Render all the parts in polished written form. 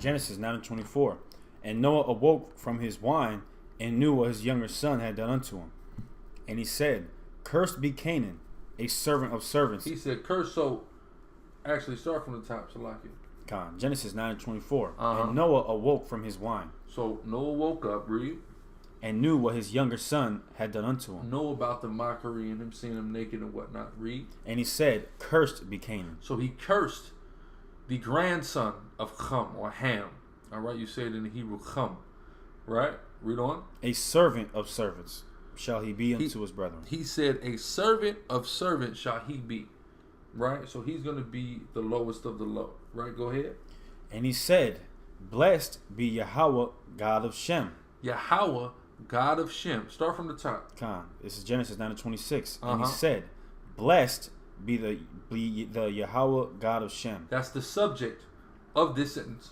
Genesis 9:24. And Noah awoke from his wine and knew what his younger son had done unto him. And he said, Cursed be Canaan, a servant of servants. He said, cursed. So, actually, start from the top, Salaki. Genesis 9:24. And Noah awoke from his wine. So, Noah woke up, read. And knew what his younger son had done unto him. Know about the mockery and him seeing him naked and whatnot. Read. And he said, Cursed be Canaan. So he cursed the grandson of Ham or Ham. All right, you say it in the Hebrew, Ham. Right? Read on. A servant of servants shall he be unto his brethren. He said, a servant of servants shall he be. Right? So he's going to be the lowest of the low. Right? Go ahead. And he said, Blessed be Yahweh, God of Shem. Yahweh, God of Shem. Start from the top. This is Genesis 9:26. And he said, Blessed be the Yahweh, God of Shem. That's the subject of this sentence.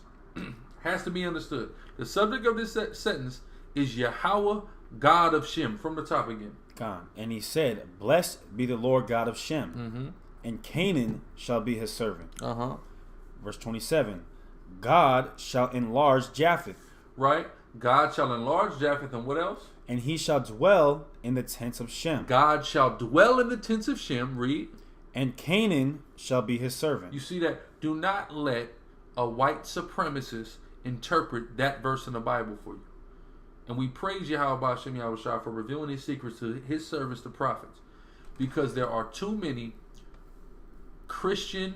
Has to be understood. The subject of this sentence is Yahweh, God of Shem. From the top again. And he said, Blessed be the Lord God of Shem. And Canaan shall be his servant. Verse 27. God shall enlarge Japheth. Right? God shall enlarge Japheth, and what else? And he shall dwell in the tents of Shem. God shall dwell in the tents of Shem. Read. And Canaan shall be his servant. You see that? Do not let a white supremacist interpret that verse in the Bible for you. And we praise Yahweh Shem Yahushua for revealing his secrets to his servants, the prophets. Because there are too many Christian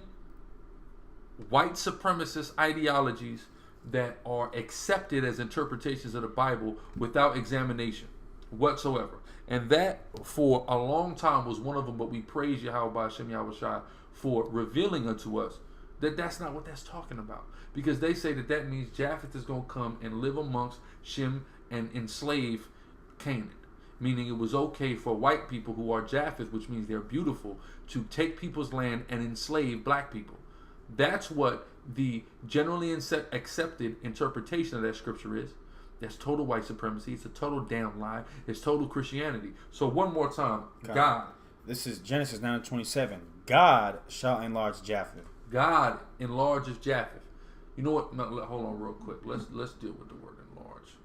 white supremacist ideologies that are accepted as interpretations of the Bible without examination whatsoever. And that for a long time was one of them, but we praise Yahweh Shem Yahushua for revealing unto us that that's not what that's talking about. Because they say that that means Japheth is going to come and live amongst Shem and enslave Canaan. Meaning it was okay for white people who are Japheth, which means they're beautiful, to take people's land and enslave black people. That's what the generally accepted interpretation of that scripture is. That's total white supremacy. It's a total damn lie. It's total Christianity. So one more time, God. This is Genesis 9:27. God shall enlarge Japheth. God enlarges Japheth. You know what? No, hold on real quick. Let's deal with the word enlarge.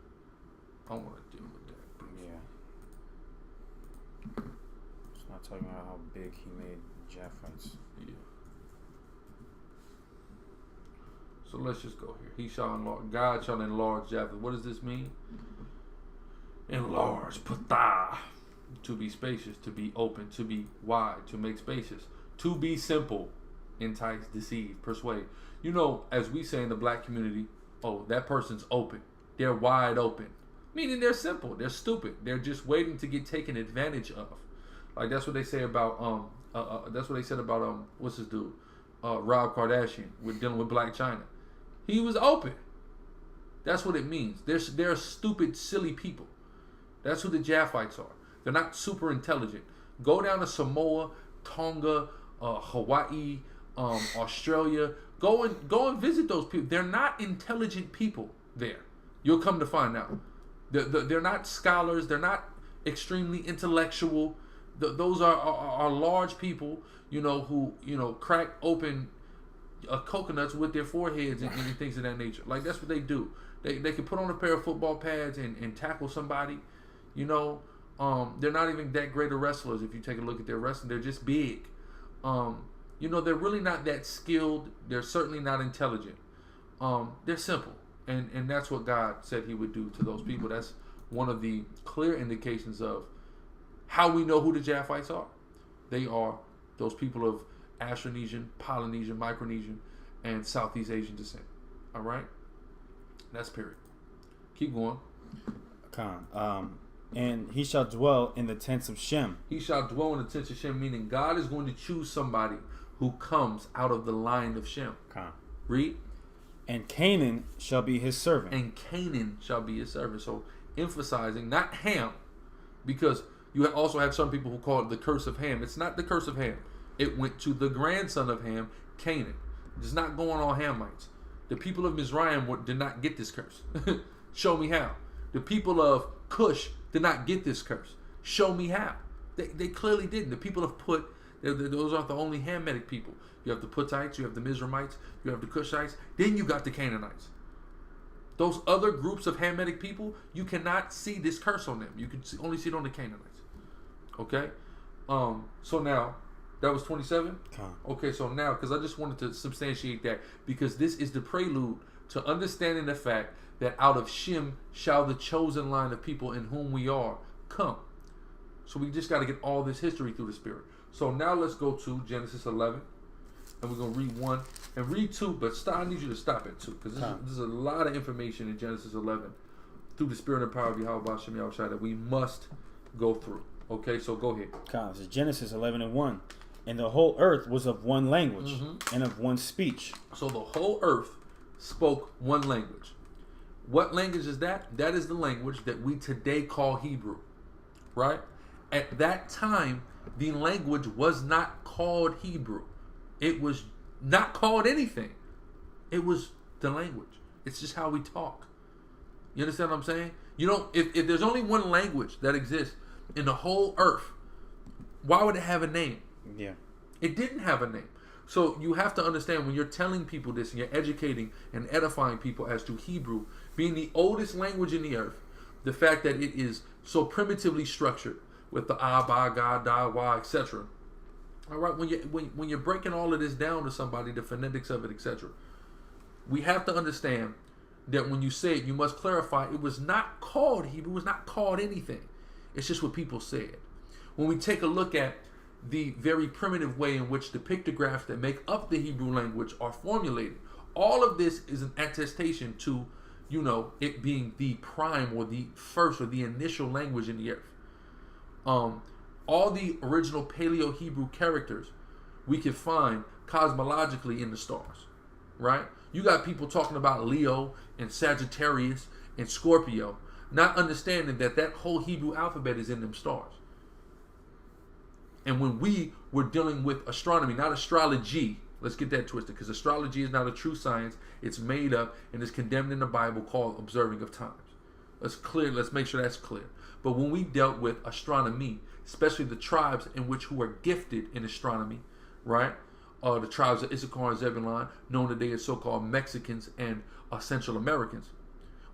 I want to deal with that. Yeah. It's not talking about how big he made Japhethites. Yeah. So let's just go here. He shall enlarge. God shall enlarge Japheth. What does this mean? Enlarge, patah. To be spacious, to be open, to be wide, to make spacious, to be simple, entice, deceive, persuade. You know, as we say in the black community, oh, that person's open. They're wide open. Meaning they're simple. They're stupid. They're just waiting to get taken advantage of. Like that's what they say about that's what they said about what's his dude? Rob Kardashian with dealing with Black China. He was open. That's what it means. They're stupid, silly people. That's who the Japhites are. They're not super intelligent. Go down to Samoa, Tonga, Hawaii, Australia. Go and visit those people. They're not intelligent people there. You'll come to find out. They're not scholars. They're not extremely intellectual. Those are large people, who crack open coconuts with their foreheads and things of that nature. Like that's what they do. They can put on a pair of football pads and tackle somebody. They're not even that great of wrestlers. If you take a look at their wrestling, they're just big. They're really not that skilled. They're certainly not intelligent. They're simple, and that's what God said He would do to those people. That's one of the clear indications of how we know who the Japhites are. They are those people of Austronesian, Polynesian, Micronesian, and Southeast Asian descent. All right? That's period. Keep going. And he shall dwell in the tents of Shem. He shall dwell in the tents of Shem, meaning God is going to choose somebody who comes out of the line of Shem. Read. And Canaan shall be his servant. And Canaan shall be his servant. So emphasizing, not Ham, because you also have some people who call it the curse of Ham. It's not the curse of Ham. It went to the grandson of Ham, Canaan. It's not going on Hamites. The people of Mizraim did not get this curse. Show me how. The people of Cush did not get this curse. Show me how. They clearly didn't. The people of Put, those aren't the only Hamitic people. You have the Putites, you have the Mizraimites, you have the Cushites, then you got the Canaanites. Those other groups of Hamitic people, you cannot see this curse on them. You can only see it on the Canaanites. Okay? So now, that was 27? Okay, so now, because I just wanted to substantiate that, because this is the prelude to understanding the fact that out of Shem shall the chosen line of people in whom we are come. So we just got to get all this history through the Spirit. So now let's go to Genesis 11. And we're going to read 1 and read 2. But I need you to stop at 2. Because there's a lot of information in Genesis 11 through the Spirit and power of Yahweh Shem Yahushua that we must go through. Okay, so go ahead. This is Genesis 11 and 1. And the whole earth was of one language and of one speech. So the whole earth spoke one language. What language is that? That is the language that we today call Hebrew. Right? At that time, the language was not called Hebrew. It was not called anything. It was the language. It's just how we talk. You understand what I'm saying? You know, if there's only one language that exists in the whole earth, why would it have a name? Yeah. It didn't have a name. So you have to understand when you're telling people this and you're educating and edifying people as to Hebrew being the oldest language in the earth, the fact that it is so primitively structured with the ba, ga, da, wa, etc. All right, when you're breaking all of this down to somebody, the phonetics of it, etc., we have to understand that when you say it, you must clarify it was not called Hebrew, it was not called anything. It's just what people said. When we take a look at the very primitive way in which the pictographs that make up the Hebrew language are formulated, all of this is an attestation to, you know, it being the prime or the first or the initial language in the earth. All the original Paleo-Hebrew characters we can find cosmologically in the stars, right? You got people talking about Leo and Sagittarius and Scorpio, not understanding that that whole Hebrew alphabet is in them stars. And when we were dealing with astronomy, not astrology, let's get that twisted, because astrology is not a true science. It's made up and is condemned in the Bible, called observing of times. Let's make sure that's clear. But when we dealt with astronomy, especially the tribes in which who are gifted in astronomy, right? The tribes of Issachar and Zebulun, known today as so-called Mexicans and Central Americans.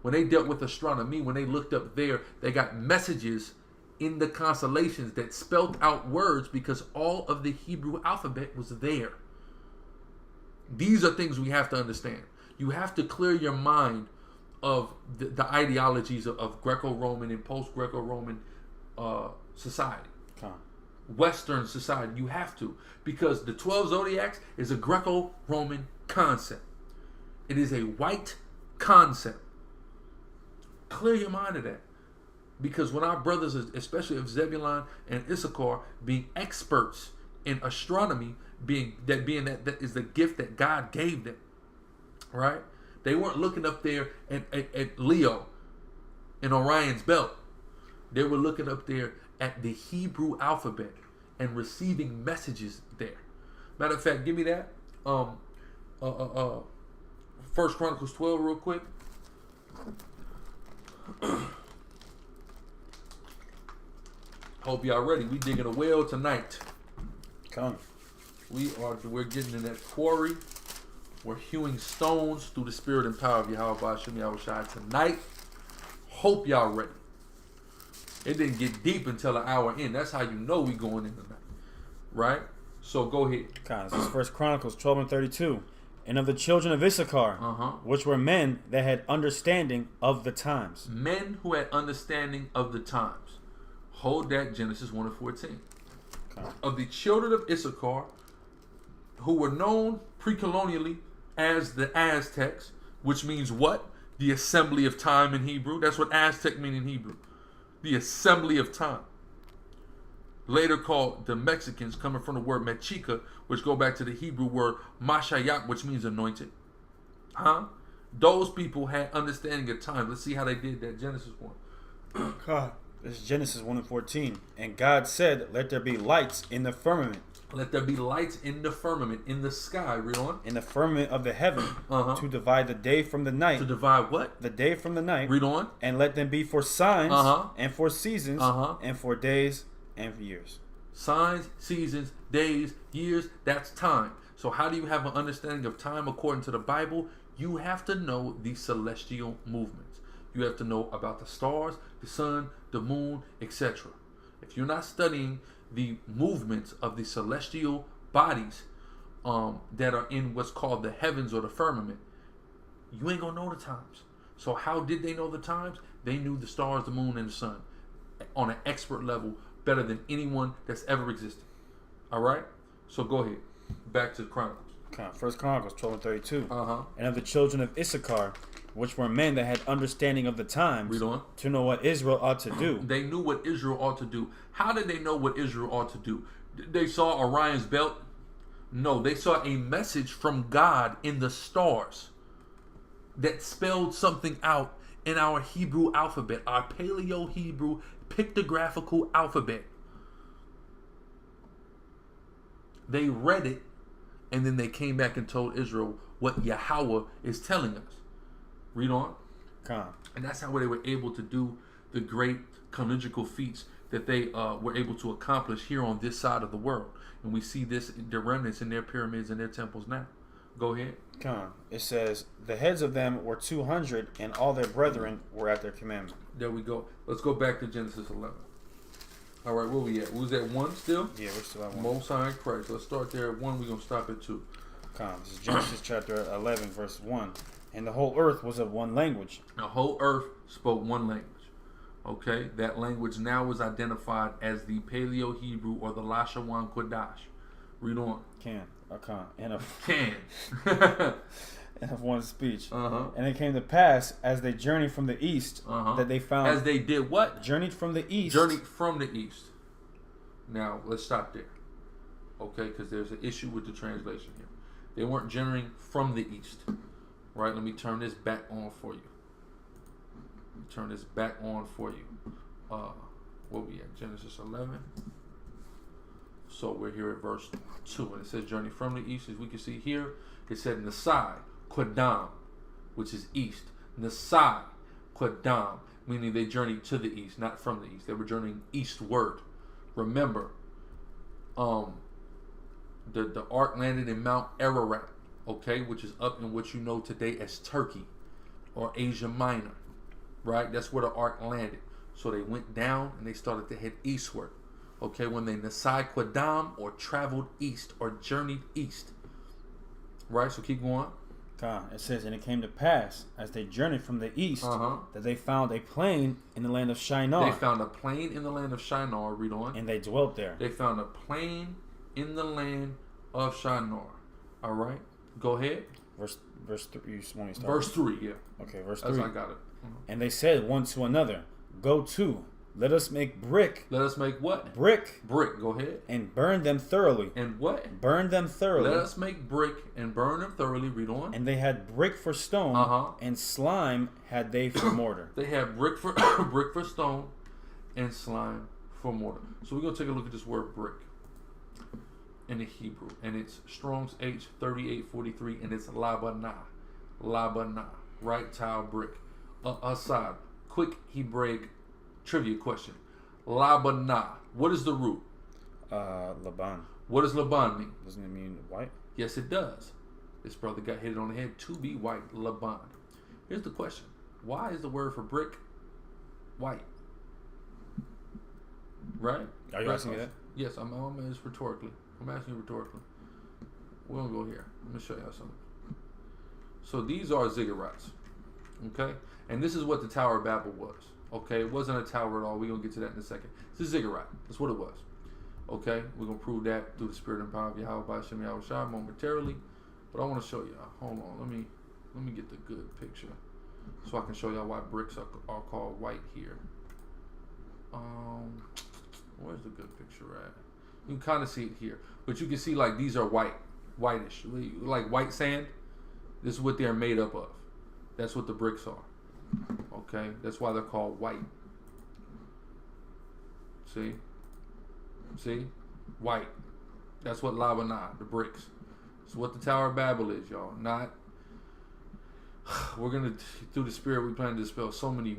When they dealt with astronomy, when they looked up there, they got messages in the constellations that spelled out words because all of the Hebrew alphabet was there. These are things we have to understand. You have to clear your mind of the ideologies of Greco-Roman and post-Greco-Roman society. Western society. You have to. Because the 12 zodiacs is a Greco-Roman concept. It is a white concept. Clear your mind of that. Because when our brothers, especially of Zebulun and Issachar, being experts in astronomy, that is the gift that God gave them, right? They weren't looking up there at Leo in Orion's belt. They were looking up there at the Hebrew alphabet and receiving messages there. Matter of fact, give me that. 1 Chronicles 12 real quick. Hope y'all ready. We digging a well tonight. Come. We're getting in that quarry. We're hewing stones through the spirit and power of Yahweh Shem Yahushua tonight. Hope y'all ready. It didn't get deep until an hour in. That's how you know we going in tonight. Right? So go ahead. This is 1 Chronicles 12 and 32. And of the children of Issachar, which were men that had understanding of the times. Men who had understanding of the times. Hold that, Genesis 1 and 14. Of the children of Issachar, who were known pre-colonially as the Aztecs, which means what? The assembly of time in Hebrew. That's what Aztec means in Hebrew. The assembly of time. Later called the Mexicans, coming from the word mexica, which go back to the Hebrew word mashayak, which means anointed. Those people had understanding of time. Let's see how they did that. Genesis 1. This is Genesis 1 and 14. And God said, let there be lights in the firmament. Let there be lights in the firmament, in the sky. Read on. In the firmament of the heaven, to divide the day from the night. To divide what? The day from the night. Read on. And let them be for signs, and for seasons, and for days, and for years. Signs, seasons, days, years, that's time. So how do you have an understanding of time according to the Bible? You have to know the celestial movements. You have to know about the stars, the sun, the moon, etc. If you're not studying the movements of the celestial bodies that are in what's called the heavens or the firmament, you ain't gonna know the times. So how did they know the times? They knew the stars, the moon, and the sun on an expert level, better than anyone that's ever existed. All right? So go ahead. Back to the Chronicles. First Chronicles 12:32. Uh-huh. And of the children of Issachar, which were men that had understanding of the times, Read on. to know what Israel ought to do. They knew what Israel ought to do. How did they know what Israel ought to do? They saw Orion's belt? No, they saw a message from God in the stars that spelled something out in our Hebrew alphabet, our Paleo-Hebrew pictographical alphabet. They read it, and then they came back and told Israel what Yahweh is telling us. Read on. And that's how they were able to do the great conjugal feats that they were able to accomplish here on this side of the world. And we see this, the remnants in their pyramids and their temples now. Go ahead. It says, the heads of them were 200, and all their brethren were at their commandment. There we go. Let's go back to Genesis 11. All right, where we at? We was at 1 still? Yeah, we're still at 1. Most High in Christ. Let's start there at 1. We're going to stop at 2. This is Genesis chapter 11, verse 1. And the whole earth was of one language. The whole earth spoke one language. Okay? That language now is identified as the Paleo-Hebrew or the Lashawan Kodash. Read on. And of one speech. Uh-huh. And it came to pass, as they journeyed from the east, that they found... As they did what? Journeyed from the east. Journeyed from the east. Now, let's stop there. Okay? Because there's an issue with the translation here. They weren't journeying from the east. Right? Let me turn this back on for you. Turn this back on for you. What we at? Genesis 11. So we're here at verse 2. And it says, journey from the east. As we can see here, it said Nasai, Qadam, which is east. Nasai, Qadam, meaning they journeyed to the east, not from the east. They were journeying eastward. Remember, the ark landed in Mount Ararat, okay, which is up in what you know today as Turkey or Asia Minor, right? That's where the ark landed. So they went down and they started to head eastward, okay, when they Nasai Qadam or traveled east or journeyed east, right? So keep going. It says, and it came to pass, as they journeyed from the east, that they found a plain in the land of Shinar. They found a plain in the land of Shinar. Read on. And they dwelt there. They found a plain in the land of Shinar. All right. Go ahead. Verse 3. You want me to start? Verse 3, yeah. Okay, verse 3. As I got it. And they said one to another, go to, let us make brick. Let us make what? Brick. Brick. Go ahead. And burn them thoroughly. And what? Burn them thoroughly. Let us make brick and burn them thoroughly. Read on. And they had brick for stone, and slime had they for mortar. They had brick for brick for stone, and slime for mortar. So we're gonna take a look at this word brick in the Hebrew, and it's Strong's H3843, and it's labana, right? Tile brick. Aside, quick Hebraic trivia question. Labana. What is the root? Laban. What does Laban mean? Doesn't it mean white? Yes, it does. This brother got hit on the head. To be white, Laban. Here's the question. Why is the word for brick white? Right? Are you asking me that? Yes, I'm asking rhetorically. I'm asking you rhetorically. We're going to go here. Let me show y'all something. So these are ziggurats. Okay? And this is what the Tower of Babel was. Okay? It wasn't a tower at all. We're going to get to that in a second. It's a ziggurat. That's what it was. Okay? We're going to prove that through the spirit and power of Yahweh by Shem Yahweh Shai momentarily. But I want to show y'all. Hold on. Let me get the good picture. So I can show y'all why bricks are called white here. Where's the good picture at? You can kind of see it here. But you can see like these are whitish. Like white sand. This is what they're made up of. That's what the bricks are. Okay? That's why they're called white. See? See? White. That's what Labanah, the bricks. It's what the Tower of Babel is, y'all. Not... We're going to, through the spirit, we plan to dispel so many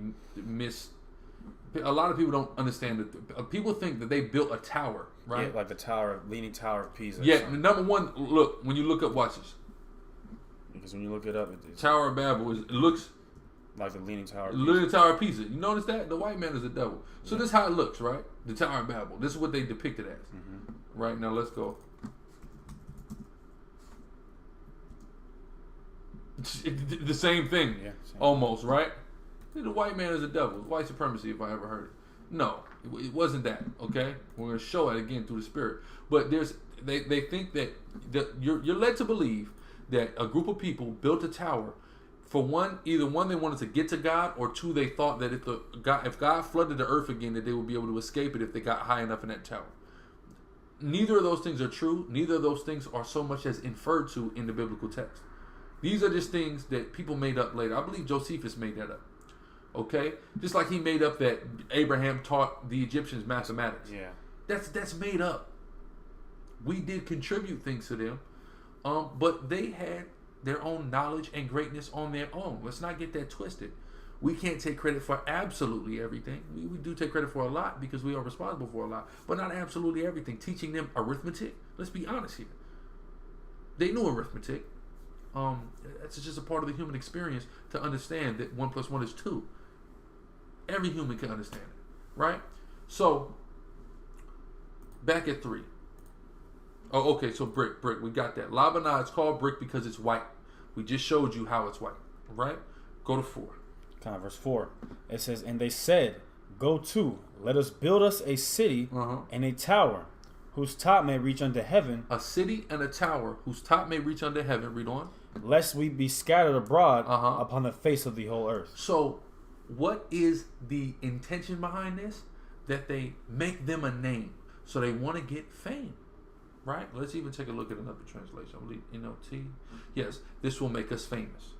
a lot of people don't understand that. People think that they built a tower, right? Yeah, like the Leaning Tower of Pisa. Yeah, number one, look, when you look up, watch this. Because when you look it up, it's Tower of Babel it looks like the Leaning Tower. Leaning Tower of Pisa. You notice that? The white man is a devil. So this is how it looks, right? The Tower of Babel. This is what they depict it as. Right, now let's go. The same thing. Yeah, almost, right? The white man is a devil. White supremacy, if I ever heard it. No, it wasn't that, okay? We're going to show it again through the Spirit. But they think that you're led to believe that a group of people built a tower. For one, either one, they wanted to get to God, or two, they thought that if God flooded the earth again, that they would be able to escape it if they got high enough in that tower. Neither of those things are true. Neither of those things are so much as inferred to in the biblical text. These are just things that people made up later. I believe Josephus made that up. Okay? Just like he made up that Abraham taught the Egyptians mathematics. Yeah. That's made up. We did contribute things to them. But they had their own knowledge and greatness on their own. Let's not get that twisted. We can't take credit for absolutely everything. We do take credit for a lot because we are responsible for a lot, but not absolutely everything. Teaching them arithmetic, let's be honest here. They knew arithmetic. It's just a part of the human experience to understand that 1 + 1 is 2. Every human can understand it, right? So, back at 3. Oh, okay, so brick, we got that. Lebanon is called brick because it's white. We just showed you how it's white, right? Go to 4. Verse 4. It says, and they said, go to, let us build us a city and a tower, whose top may reach unto heaven. A city and a tower, whose top may reach unto heaven. Read on. Lest we be scattered abroad upon the face of the whole earth. So, what is the intention behind this? That they make them a name. So they want to get fame. Right? Let's even take a look at another translation. I believe NLT. Yes, this will make us famous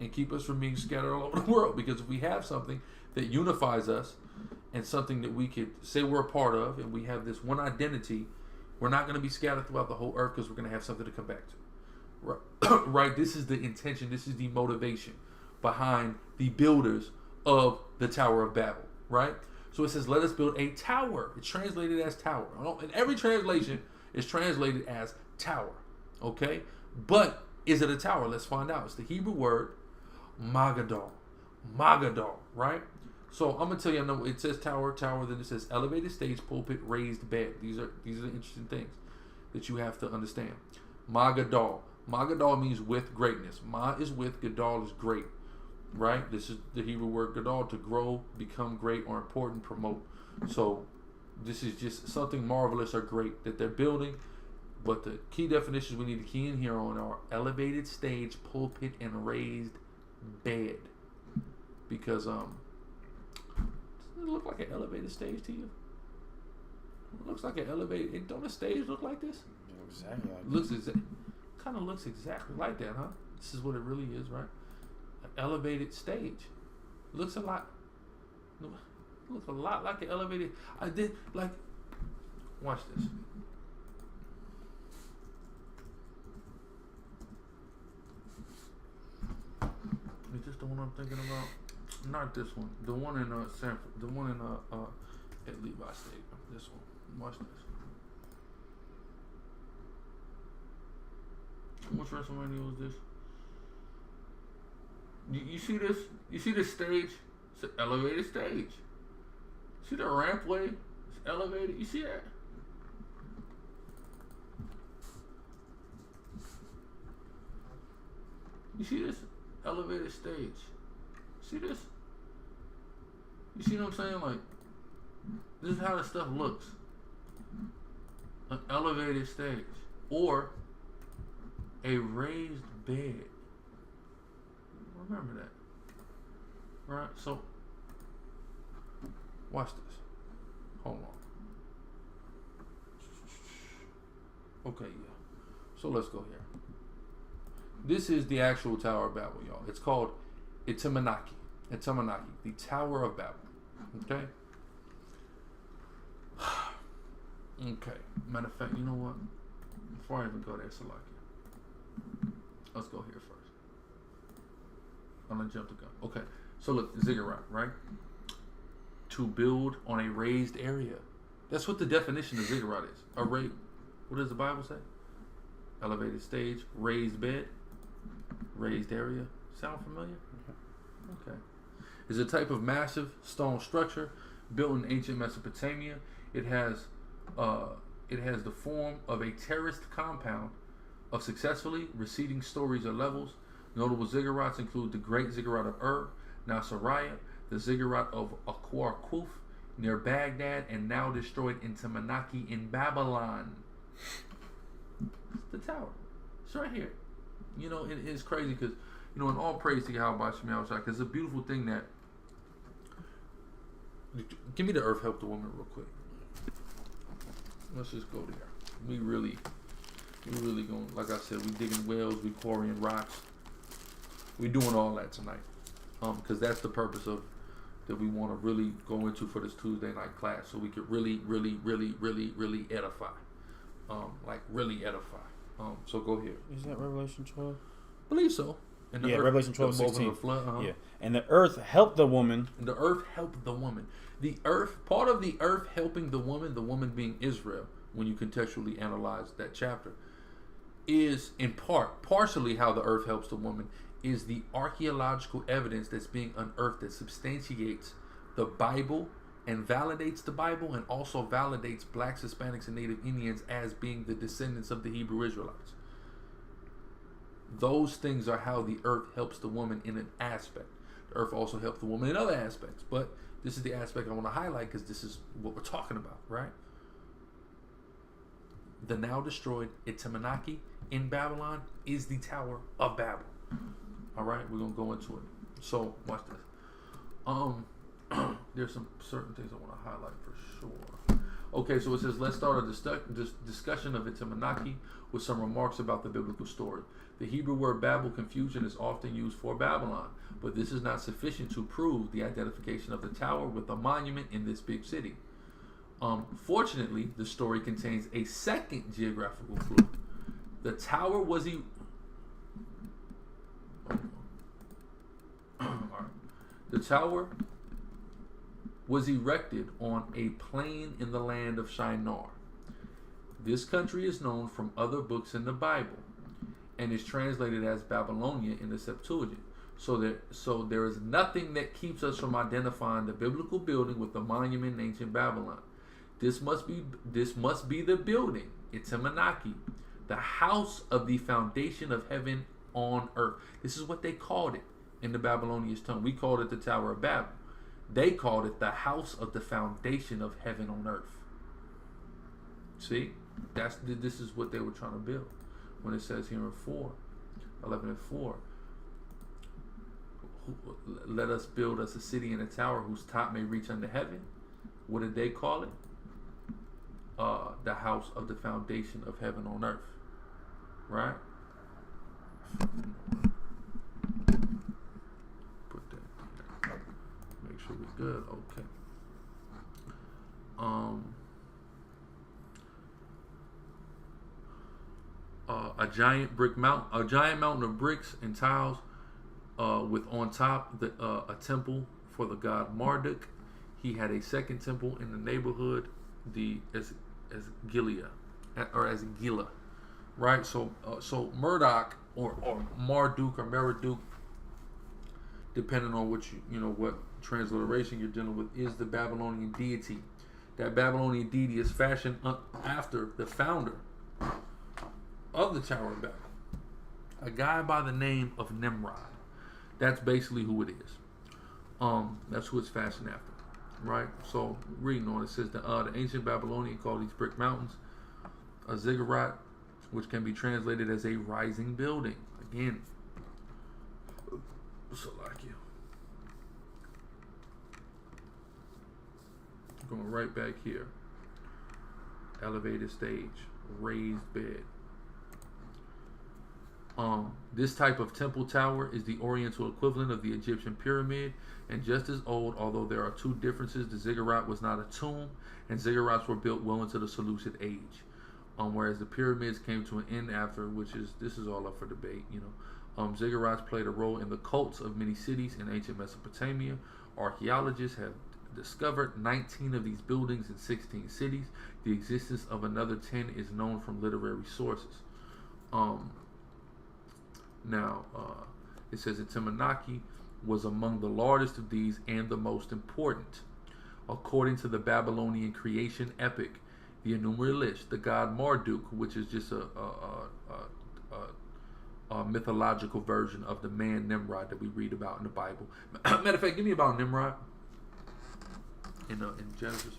and keep us from being scattered all over the world. Because if we have something that unifies us and something that we could say we're a part of, and we have this one identity, we're not going to be scattered throughout the whole earth because we're going to have something to come back to. Right? Right? This is the intention. This is the motivation behind the builders of the Tower of Babel. Right? So it says, let us build a tower. It's translated as tower. In every translation, it's translated as tower. Okay? But is it a tower? Let's find out. It's the Hebrew word Magadol. Magadol, right? So I'm gonna tell you, I know it says tower, then it says elevated stage, pulpit, raised bed. These are the interesting things that you have to understand. Magadol. Magadol means with greatness. Ma is with, Gadol is great. Right? This is the Hebrew word Gadol, to grow, become great, or important, promote. So this is just something marvelous or great that they're building. But the key definitions we need to key in here on are elevated stage, pulpit, and raised bed. Because does it look like an elevated stage to you? It looks like an elevated. Don't a stage look like this? Exactly. Kind of looks exactly like that, huh? This is what it really is, right? An elevated stage. Looks a lot like an elevated. I did like. Watch this. Is this the one I'm thinking about? Not this one. The one in Sanford. The one in at Levi Stadium. This one. Watch this. Which WrestleMania was this? You see this? You see this stage? It's an elevated stage. See the rampway? It's elevated. You see that? You see this elevated stage? See this? You see what I'm saying? Like, this is how the stuff looks. An elevated stage. Or a raised bed. Remember that. Right? So, watch this. Hold on. Okay, yeah. So let's go here. This is the actual Tower of Babel, y'all. It's called Itamanaki. Itamanaki, the Tower of Babel. Okay? Okay. Matter of fact, you know what? Before I even go there, Salaki, let's go here first. I'm gonna jump the gun. Okay. So look, ziggurat, right? To build on a raised area. That's what the definition of ziggurat is. What does the Bible say? Elevated stage, raised bed. Raised area. Sound familiar? Okay. It's a type of massive stone structure built in ancient Mesopotamia. It has the form of a terraced compound of successfully receding stories or levels. Notable ziggurats include the Great Ziggurat of Nasiriyah, the Ziggurat of Akhwar Kuf near Baghdad, and now destroyed in Tamanaki in Babylon. It's the tower. It's right here. You know, it's crazy because, you know, in all praise to Yahweh Shem Yahushua, because it's a beautiful thing that. Give me the earth help the woman real quick. Let's just go there. We really going, like I said, we digging wells, we quarrying rocks. We doing all that tonight. Because that's the purpose of that we want to really go into for this Tuesday night class, so we could really edify. Like really edify. So go here. Is that Revelation 12? I believe so. And the earth, Revelation 12:16. Flood, Yeah. And the earth helped the woman. And the earth helped the woman. The earth, part of the earth helping the woman being Israel, when you contextually analyze that chapter, is in partially how the earth helps the woman, is the archaeological evidence that's being unearthed that substantiates the Bible and validates the Bible, and also validates blacks, Hispanics, and Native Indians as being the descendants of the Hebrew Israelites. Those things are how the earth helps the woman in an aspect. The earth also helps the woman in other aspects, but this is the aspect I want to highlight because this is what we're talking about, right? The now destroyed Itamanaki in Babylon is the Tower of Babel. All right, we're gonna go into it. So watch this. There's some certain things I want to highlight for sure. Okay, so it says, let's start a discussion of Itamanaki with some remarks about the biblical story. The Hebrew word Babel, confusion, is often used for Babylon, but this is not sufficient to prove the identification of the tower with a monument in this big city. Fortunately, the story contains a second geographical clue. The tower was The tower was erected on a plain in the land of Shinar. This country is known from other books in the Bible and is translated as Babylonia in the Septuagint. So there is nothing that keeps us from identifying the biblical building with the monument in ancient Babylon. This must be the building, Itamanaki, the house of the foundation of heaven on earth. This is what they called it in the Babylonian tongue. We called it the Tower of Babel. They called it the house of the foundation of heaven on earth. See, this is what they were trying to build. When it says here in 11 and 4, let us build us a city and a tower whose top may reach unto heaven. What did they call it? The house of the foundation of heaven on earth. Right? Put that there. Make sure we're good. Okay. A giant mountain of bricks and tiles, with on top a temple for the god Marduk. He had a second temple in the neighborhood, as Gilead, or as Gila, right? So Marduk or Marduk or Merodach, depending on what what transliteration you're dealing with, is the Babylonian deity. That Babylonian deity is fashioned after the founder of the Tower of Babel, a guy by the name of Nimrod. That's basically who it is. That's who it's fashioned after, right? So reading on, it says the ancient Babylonian called these brick mountains a ziggurat, which can be translated as a rising building. Again, Salakia. Going right back here. Elevated stage, raised bed. This type of temple tower is the Oriental equivalent of the Egyptian pyramid, and just as old, although there are two differences. The ziggurat was not a tomb, and ziggurats were built well into the Seleucid age, whereas the pyramids came to an end after, this is all up for debate. Ziggurats played a role in the cults of many cities in ancient Mesopotamia. Archaeologists have discovered 19 of these buildings in 16 cities. The existence of another 10 is known from literary sources. Now, it says that Timonaki was among the largest of these and the most important. According to the Babylonian creation epic, the Enumeri List, the god Marduk, which is just a mythological version of the man Nimrod that we read about in the Bible. Matter of fact, give me about Nimrod in Genesis.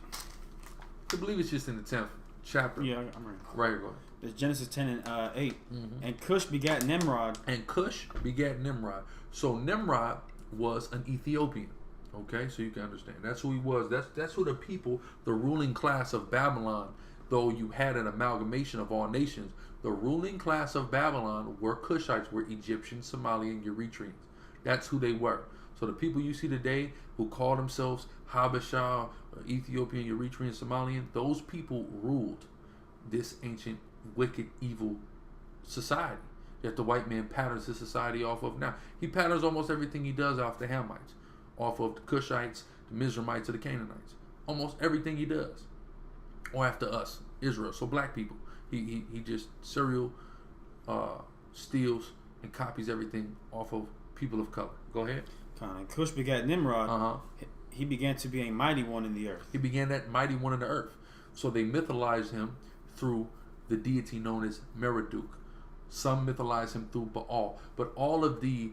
I believe it's just in the 10th chapter. Yeah, I'm ready. Right, go ahead. There's Genesis 10 and 8. And Cush begat Nimrod. And Cush begat Nimrod. So Nimrod was an Ethiopian. Okay, so you can understand. That's who he was. That's who the people, the ruling class of Babylon, though you had an amalgamation of all nations, the ruling class of Babylon were Cushites, were Egyptian, Somalian, Eritreans. That's who they were. So the people you see today who call themselves Habesha, Ethiopian, Eritrean, Somalian, those people ruled this ancient, wicked, evil society that the white man patterns his society off of now. He patterns almost everything he does off the Hamites, off of the Cushites, the Mizraimites, or the Canaanites. Almost everything he does. Or after us, Israel. So black people. He just serial steals and copies everything off of people of color. Go ahead. And Cush begat Nimrod. He began to be a mighty one in the earth. He began that mighty one in the earth. So they mytholized him through the deity known as Merodach. Some mytholize him through Baal. But all of the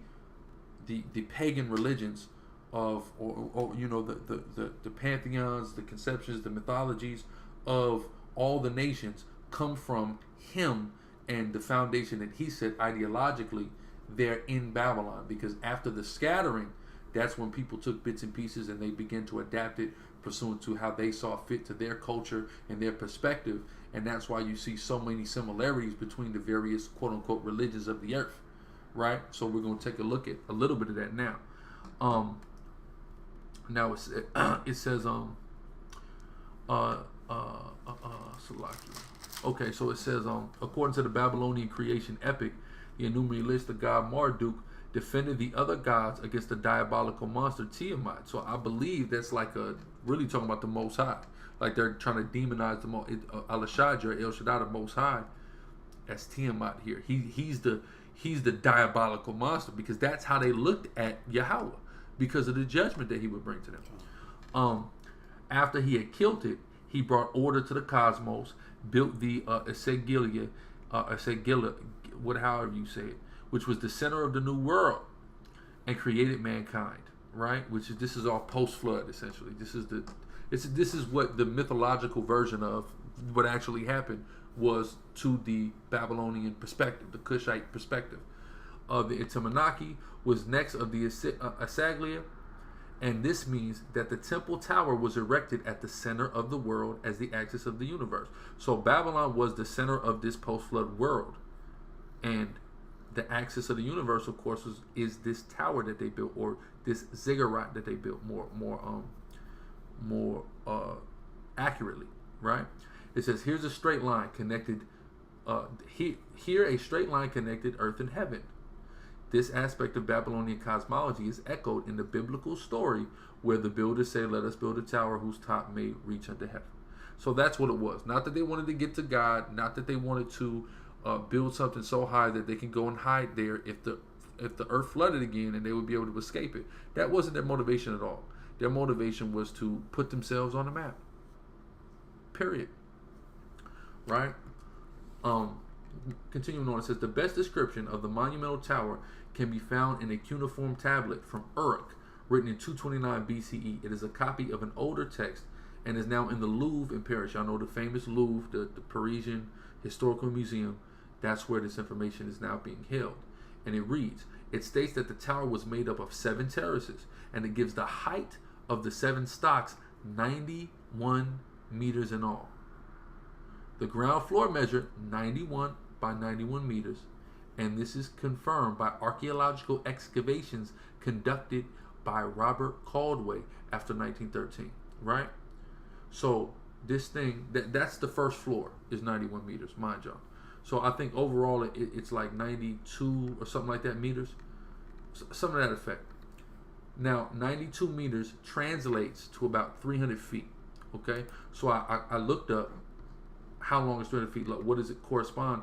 pagan religions of, or you know, the pantheons, the conceptions, the mythologies of all the nations come from him and the foundation that he set ideologically there in Babylon. Because after the scattering, that's when people took bits and pieces and they began to adapt it pursuant to how they saw fit to their culture and their perspective. And that's why you see so many similarities between the various quote-unquote religions of the earth, right? So we're going to take a look at a little bit of that now. Now it says okay, so it says according to the Babylonian creation epic, the Enumeri List, the god Marduk defended the other gods against the diabolical monster Tiamat. So I believe that's like really talking about the Most High. Like they're trying to demonize the El Shaddai, the Most High, as Tiamat here. He's the diabolical monster, because that's how they looked at Yahweh, because of the judgment that he would bring to them. After he had killed it, he brought order to the cosmos, built the Esagila, however you say it, which was the center of the new world, and created mankind. Right, this is all post-flood essentially. This is what the mythological version of what actually happened was to the Babylonian perspective, the Cushite perspective. The Itimonaki was next of the Asaglia, and this means that the temple tower was erected at the center of the world as the axis of the universe. So Babylon was the center of this post-flood world, and the axis of the universe, of course, is this tower that they built, or this ziggurat that they built, more accurately, right? It says, here's a straight line connected, here a straight line connected earth and heaven. This aspect of Babylonian cosmology is echoed in the biblical story where the builders say, let us build a tower whose top may reach unto heaven. So that's what it was. Not that they wanted to get to God, not that they wanted to build something so high that they can go and hide there if the earth flooded again and they would be able to escape it. That wasn't their motivation at all. Their motivation was to put themselves on the map. Period. Right? Continuing on, it says, the best description of the monumental tower can be found in a cuneiform tablet from Uruk, written in 229 BCE. It is a copy of an older text and is now in the Louvre in Paris. Y'all know the famous Louvre, the Parisian Historical Museum. That's where this information is now being held. And it reads, it states that the tower was made up of 7 terraces, and it gives the height of the 7 stocks 91 meters in all. The ground floor measured 91 by 91 meters, and this is confirmed by archaeological excavations conducted by Robert Caldwell after 1913, right? So this thing, that's the first floor, is 91 meters, mind y'all. So I think overall it's like 92 or something like that meters, something to that effect. Now 92 meters translates to about 300 feet, okay? So I looked up how long is 300 feet, what does it correspond?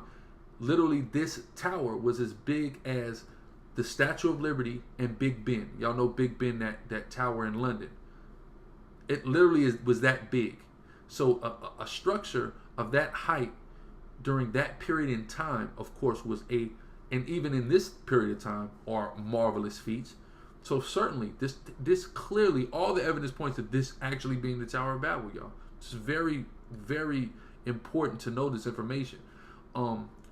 Literally, this tower was as big as the Statue of Liberty and Big Ben. Y'all know Big Ben, that tower in London. It literally was that big. So a structure of that height during that period in time, of course, was and even in this period of time, are marvelous feats. So certainly, this clearly, all the evidence points to this actually being the Tower of Babel, y'all. It's very, very important to know this information,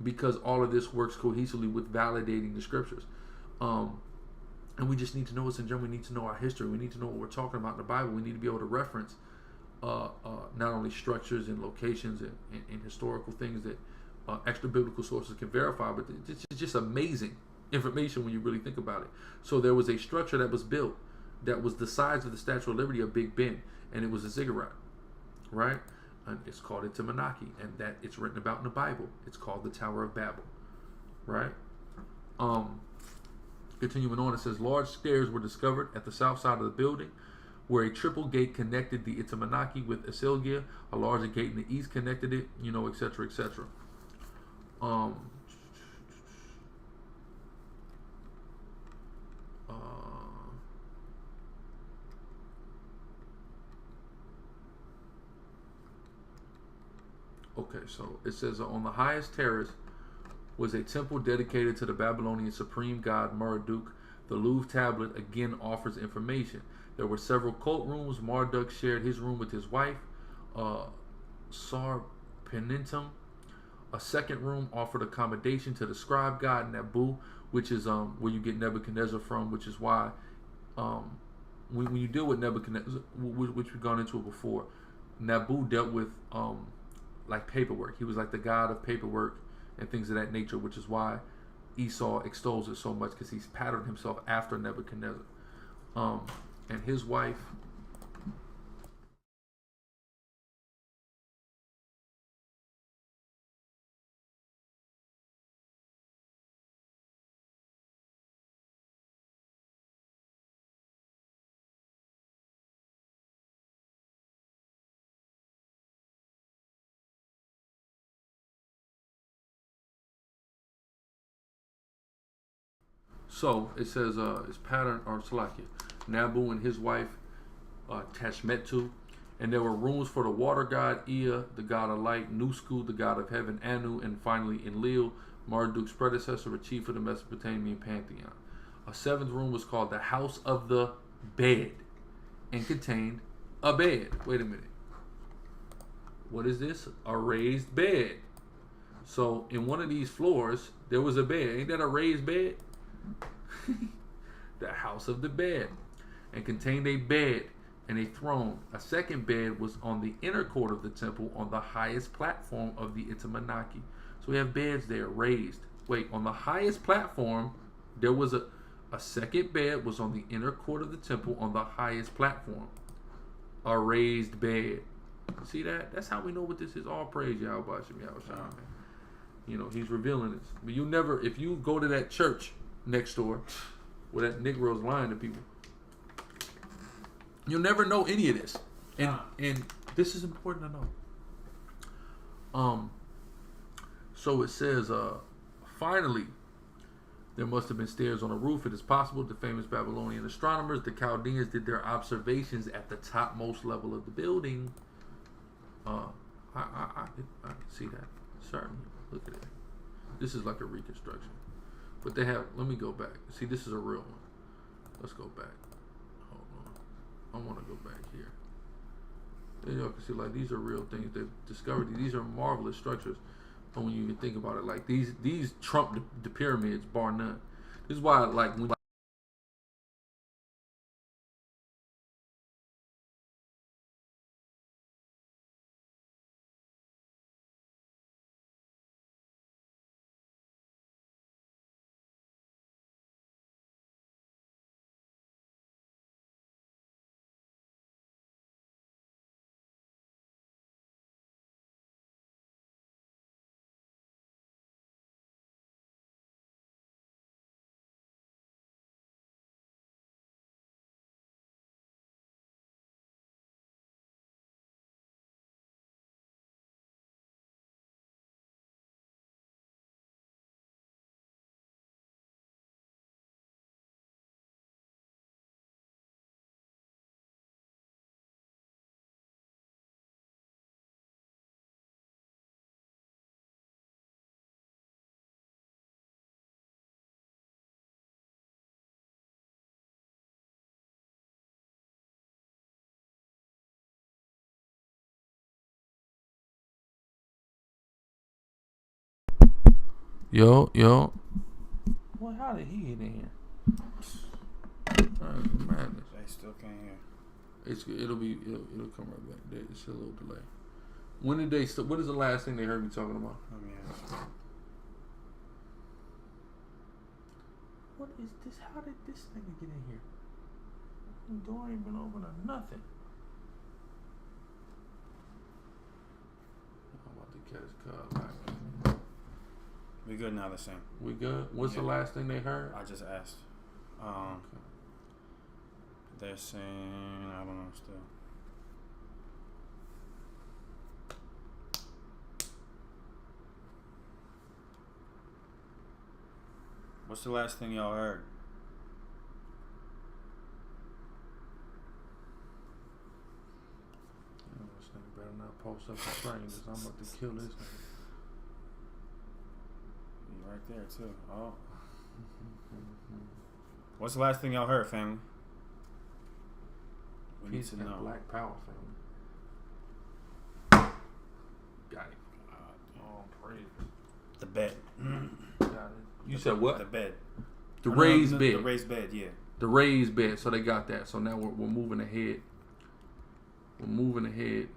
because all of this works cohesively with validating the scriptures. And we just need to know what's in general. We need to know our history. We need to know what we're talking about in the Bible. We need to be able to reference not only structures and locations and historical things that extra biblical sources can verify, but it's just amazing information when you really think about it. So there was a structure that was built that was the size of the Statue of Liberty of Big Ben, and it was a ziggurat, right? And it's called Itamanaki, and that it's written about in the Bible. It's called the Tower of Babel, right? Continuing on, it says large stairs were discovered at the south side of the building, where a triple gate connected the Itamanaki with Asilgia. A larger gate in the east connected it, etc., etc. Okay, so it says on the highest terrace was a temple dedicated to the Babylonian supreme god Marduk. The Louvre tablet again offers information. There were several cult rooms. Marduk shared his room with his wife, Sarpenitum. A second room offered accommodation to the scribe god Nabu, which is where you get Nebuchadnezzar from, which is why when you deal with Nebuchadnezzar, which we've gone into it before, Nabu dealt with like paperwork. He was like the god of paperwork and things of that nature, which is why Esau extols it so much, because he's patterned himself after Nebuchadnezzar. And his wife, so it says it's patterned, or Salakia, Nabu and his wife Tashmetu, and there were rooms for the water god Ea, the god of light, Nusku, the god of heaven, Anu, and finally Enlil, Marduk's predecessor, a chief of the Mesopotamian pantheon. A seventh room was called the House of the Bed and contained a bed. Wait a minute. What is this? A raised bed. So in one of these floors, there was a bed. Ain't that a raised bed? The House of the Bed, and contained a bed and a throne. A second bed was on the inner court of the temple on the highest platform of the Itamanaki. So we have beds there raised. Wait, on the highest platform, there was a second bed was on the inner court of the temple on the highest platform. A raised bed. See that? That's how we know what this is. All praise Yahweh Shem Yahweh, man. He's revealing this. But you never, if you go to that church next door where that Negro's lying to people, you'll never know any of this. And this is important to know. So it says, finally, there must have been stairs on the roof. It is possible the famous Babylonian astronomers, the Chaldeans, did their observations at the topmost level of the building. I can see that. Certainly. Look at it. This is like a reconstruction. But they have, let me go back. See, this is a real one. Let's go back. Hold on. I want to go back here. Y'all can see, like, these are real things they've discovered. These are marvelous structures. And when you even think about it, like, these trump the pyramids, bar none. This is why, like, when Yo. Well, how did he get in here? Madness. They still can't hear. It'll come right back. It's a little delay. When did they? What is the last thing they heard me talking about? Let me ask. What is this? How did this nigga get in here? The door ain't been open or nothing. I'm about to catch call. We good now, the same. We good? What's the last thing they heard? I just asked. Okay. They're saying, I don't know still. What's the last thing y'all heard? This nigga better not post up the screen because I'm about to kill this nigga. You right there too. Oh. What's the last thing y'all heard, family? We need to know. Black Power, family. Got it. Oh, praise. The bed. Got it. You said what? The bed. The raised bed. The raised bed, yeah. The raised bed. So they got that. So now we're moving ahead. We're moving ahead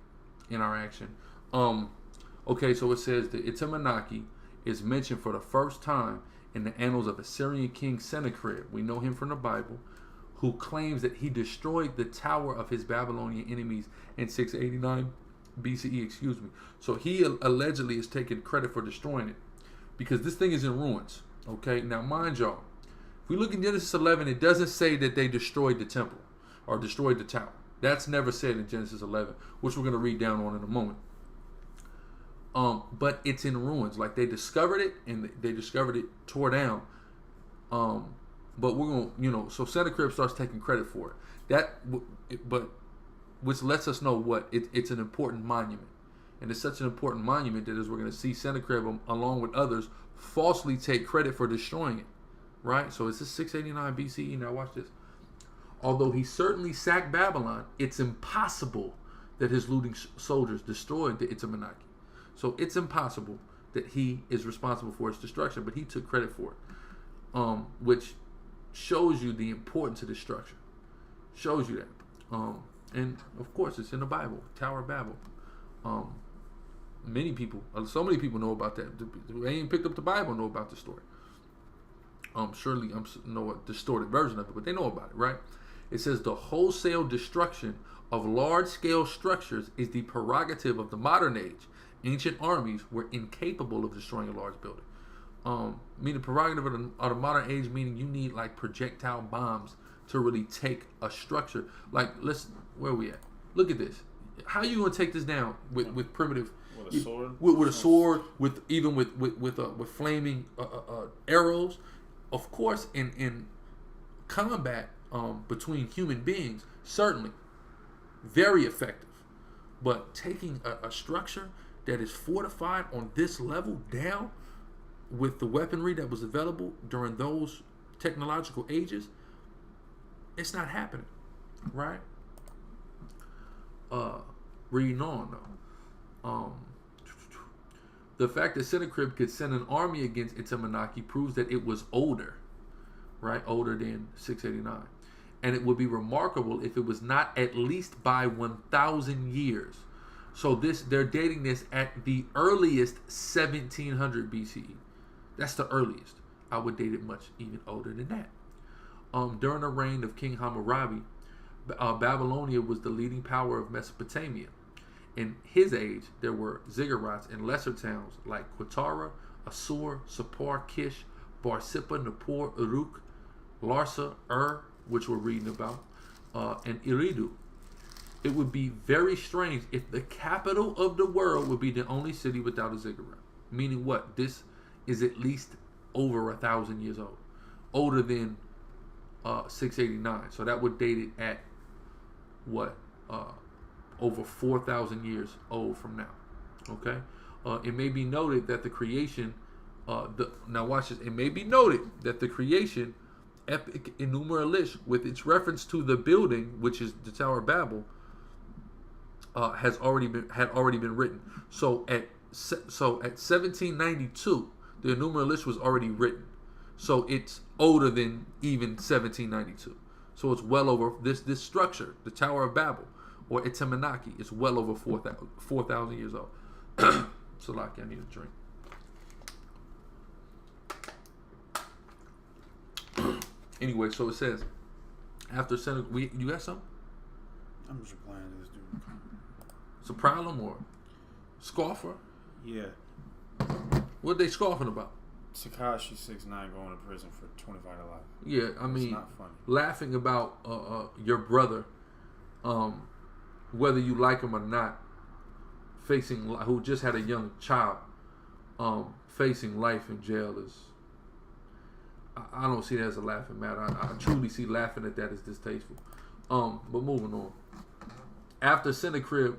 in our action. Okay, so it says the Itamanaki is mentioned for the first time in the annals of Assyrian king Sennacherib. We know him from the Bible, who claims that he destroyed the tower of his Babylonian enemies in 689 BCE. Excuse me. So he allegedly is taking credit for destroying it because this thing is in ruins. Okay, now mind y'all, if we look in Genesis 11, it doesn't say that they destroyed the temple or destroyed the tower. That's never said in Genesis 11, which we're going to read down on in a moment. But it's in ruins. Like they discovered it and they discovered it tore down. But we're going to, so Sennacherib starts taking credit for it. But which lets us know what it's an important monument. And it's such an important monument that as we're going to see Sennacherib along with others falsely take credit for destroying it. Right? So it's 689 BCE. Now watch this. Although he certainly sacked Babylon, it's impossible that his looting soldiers destroyed the Itamanaki. So it's impossible that he is responsible for its destruction, but he took credit for it. Which shows you the importance of destruction. Shows you that. And of course it's in the Bible, Tower of Babel. So many people know about that. They ain't picked up the Bible know about the story. Surely know a distorted version of it, but they know about it, right? It says the wholesale destruction of large-scale structures is the prerogative of the modern age. Ancient armies were incapable of destroying a large building. Meaning prerogative of the modern age, meaning you need like projectile bombs to really take a structure. Like, where are we at? Look at this. How are you gonna take this down with primitive? With a sword. With a sword, with flaming arrows. Of course, in combat between human beings, certainly very effective. But taking a structure that is fortified on this level down with the weaponry that was available during those technological ages, it's not happening, right? Reading on though. The fact that Sennacherib could send an army against Itamanaki proves that it was older, right? Older than 689. And it would be remarkable if it was not at least by 1,000 years. So they're dating this at the earliest 1700 BCE. That's the earliest. I would date it much even older than that. During the reign of King Hammurabi, Babylonia was the leading power of Mesopotamia. In his age, there were ziggurats in lesser towns like Qattara, Assur, Sippar, Kish, Barsippa, Nippur, Uruk, Larsa, which we're reading about, and Eridu. It would be very strange if the capital of the world would be the only city without a ziggurat. Meaning what? This is at least over 1,000 years old. Older than 689. So that would date it at what? Over 4,000 years old from now. Okay? It may be noted that the creation, now watch this, it may be noted that the creation, epic Enumeralis, with its reference to the building, which is the Tower of Babel, had already been written. So at 1792, The innumerable list was already written. So it's older than even 1792. So it's well over this structure, the Tower of Babel, or Etemenaki, is well over 4,000 years old. So like, I need a drink. Anyway, so it says, after Sennacherib, you got something? I'm just replying to this dude. It's a problem or scoffer? Yeah. What they scoffing about? Tekashi 6ix9ine going to prison for 25 to life. Yeah, I mean, it's not funny. Laughing about your brother, whether you like him or not, who just had a young child, facing life in jail is. I don't see that as a laughing matter. I truly see laughing at that as distasteful. But moving on. After Sennacherib,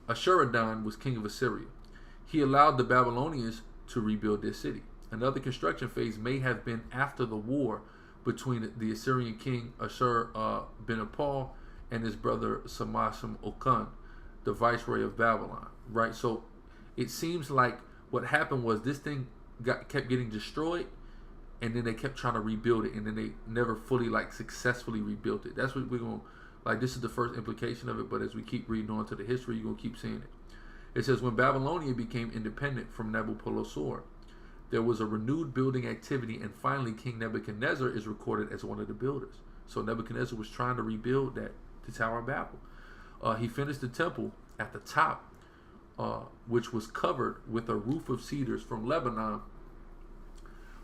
Ashuradan was king of Assyria. He allowed the Babylonians to rebuild their city. Another construction phase may have been after the war between the Assyrian king Ashur-bin-Apal and his brother Samashim-Okun, the viceroy of Babylon. Right? So it seems like what happened was this thing kept getting destroyed, and then they kept trying to rebuild it, and then they never fully successfully rebuilt it. That's what we're going to, this is the first implication of it, but as we keep reading on to the history, you're going to keep seeing it. It says, when Babylonia became independent from Nabopolassar, there was a renewed building activity, and finally King Nebuchadnezzar is recorded as one of the builders. So Nebuchadnezzar was trying to rebuild the Tower of Babel. He finished the temple at the top, which was covered with a roof of cedars from Lebanon.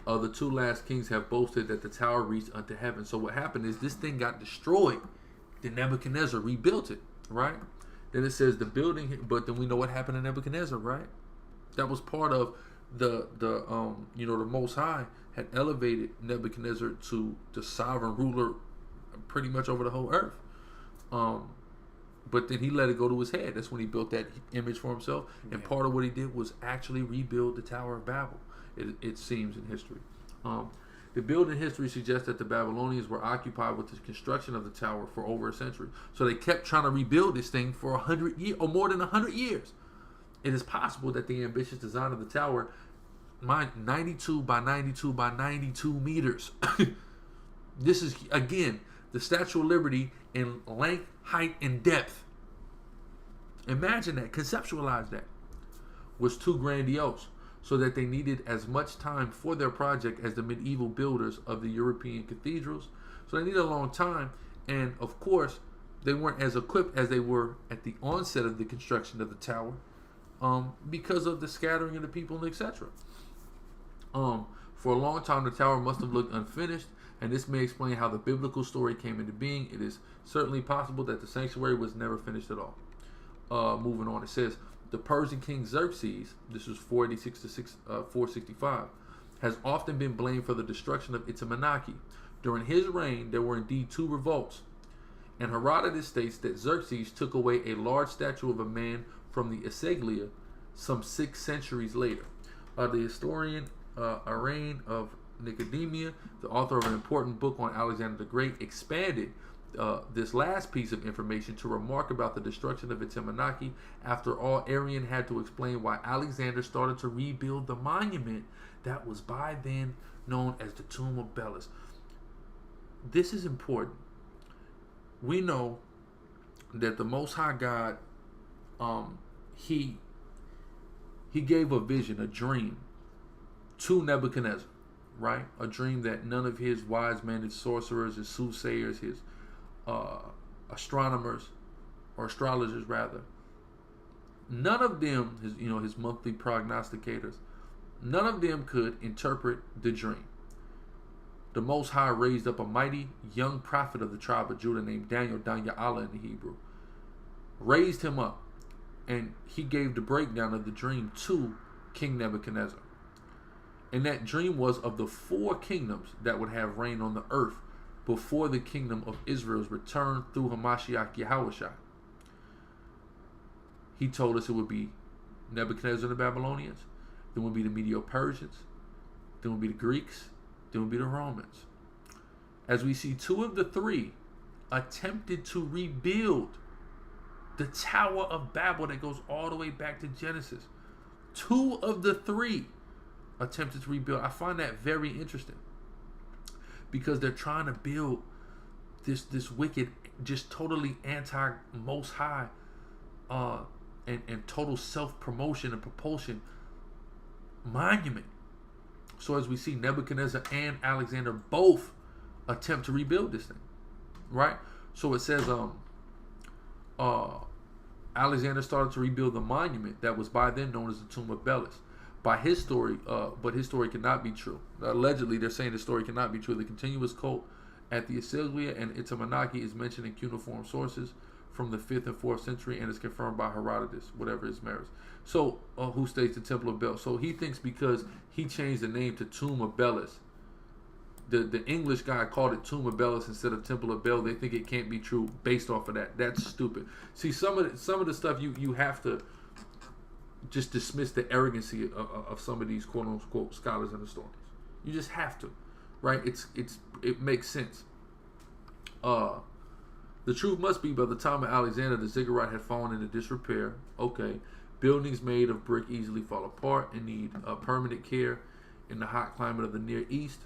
The two last kings have boasted that the tower reached unto heaven. So what happened is this thing got destroyed. Then Nebuchadnezzar rebuilt it, right? Then it says the building, but then we know what happened to Nebuchadnezzar, right? That was part of the Most High had elevated Nebuchadnezzar to the sovereign ruler pretty much over the whole earth. But then he let it go to his head. That's when he built that image for himself. And part of what he did was actually rebuild the Tower of Babel. It seems in history. The building history suggests that the Babylonians were occupied with the construction of the tower for over a century. So they kept trying to rebuild this thing for 100 years, or more than 100 years. It is possible that the ambitious design of the tower, 92 by 92 by 92 meters. This is, again, the Statue of Liberty in length, height, and depth. Imagine that. Conceptualize that. Was too grandiose, so that they needed as much time for their project as the medieval builders of the European cathedrals. So they needed a long time, and of course, they weren't as equipped as they were at the onset of the construction of the tower, because of the scattering of the people, etc. For a long time, the tower must have looked unfinished, and this may explain how the biblical story came into being. It is certainly possible that the sanctuary was never finished at all. Moving on, it says, the Persian king Xerxes, this was 486 to 465, has often been blamed for the destruction of Etemenaki. During his reign, there were indeed two revolts, and Herodotus states that Xerxes took away a large statue of a man from the Esaglia some 6 centuries later. The historian Arian of Nicomedia, the author of an important book on Alexander the Great, expanded this last piece of information to remark about the destruction of Etemenaki. After all, Arian had to explain why Alexander started to rebuild the monument that was by then known as the Tomb of Belus. This is important. We know that the Most High God, he gave a vision, a dream, to Nebuchadnezzar, right? A dream that none of his wise men, his sorcerers, his soothsayers, his astronomers or astrologers rather, none of them, his monthly prognosticators, none of them could interpret the dream. The Most High raised up a mighty young prophet of the tribe of Judah named Daniel Allah in the Hebrew, raised him up, and he gave the breakdown of the dream to King Nebuchadnezzar. And that dream was of the 4 kingdoms that would have reign on the earth before the kingdom of Israel's return through Hamashiach Yahushua. He told us it would be Nebuchadnezzar and the Babylonians, then would be the Medo-Persians, then would be the Greeks, then would be the Romans. As we see, 2 of the 3 attempted to rebuild the Tower of Babel that goes all the way back to Genesis. 2 of the 3 attempted to rebuild. I find that very interesting because they're trying to build this wicked, just totally anti Most High, and total self promotion and propulsion monument. So as we see, Nebuchadnezzar and Alexander both attempt to rebuild this thing, right? So it says, Alexander started to rebuild the monument that was by then known as the Tomb of Belus. By his story, but his story cannot be true. Allegedly, they're saying the story cannot be true. The continuous cult at the Isilia and Itamanaki is mentioned in cuneiform sources from the 5th and 4th century and is confirmed by Herodotus, whatever his merits. So, who states the Temple of Bel. So he thinks because he changed the name to Tomb of Belus, the English guy called it Tomb of Belus instead of Temple of Bel. They think it can't be true based off of that. That's stupid. See, some of the stuff you have to just dismiss the arrogancy of some of these quote unquote scholars and historians. You just have to, right? It makes sense. The truth must be by the time of Alexander, the ziggurat had fallen into disrepair. Okay, buildings made of brick easily fall apart and need permanent care in the hot climate of the Near East.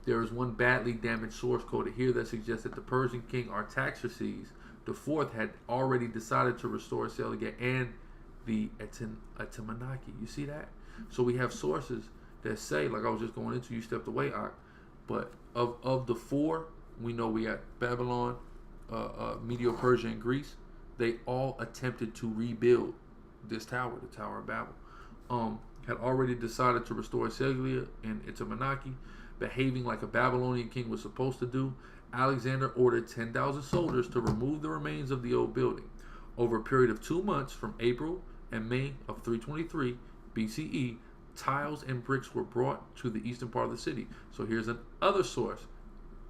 There is one badly damaged source quoted here that suggests that the Persian king Artaxerxes IV had already decided to restore Cilicia and the Etamanaki. You see that? So we have sources that say, like I was just going into, you stepped away, Ak, but of the four, we know we got Babylon, Medo-Persia, and Greece. They all attempted to rebuild this tower, the Tower of Babel. Had already decided to restore Cilicia and Etamanaki, behaving like a Babylonian king was supposed to do. Alexander ordered 10,000 soldiers to remove the remains of the old building. Over a period of 2 months, from April and May of 323 BCE, tiles and bricks were brought to the eastern part of the city. So here's another source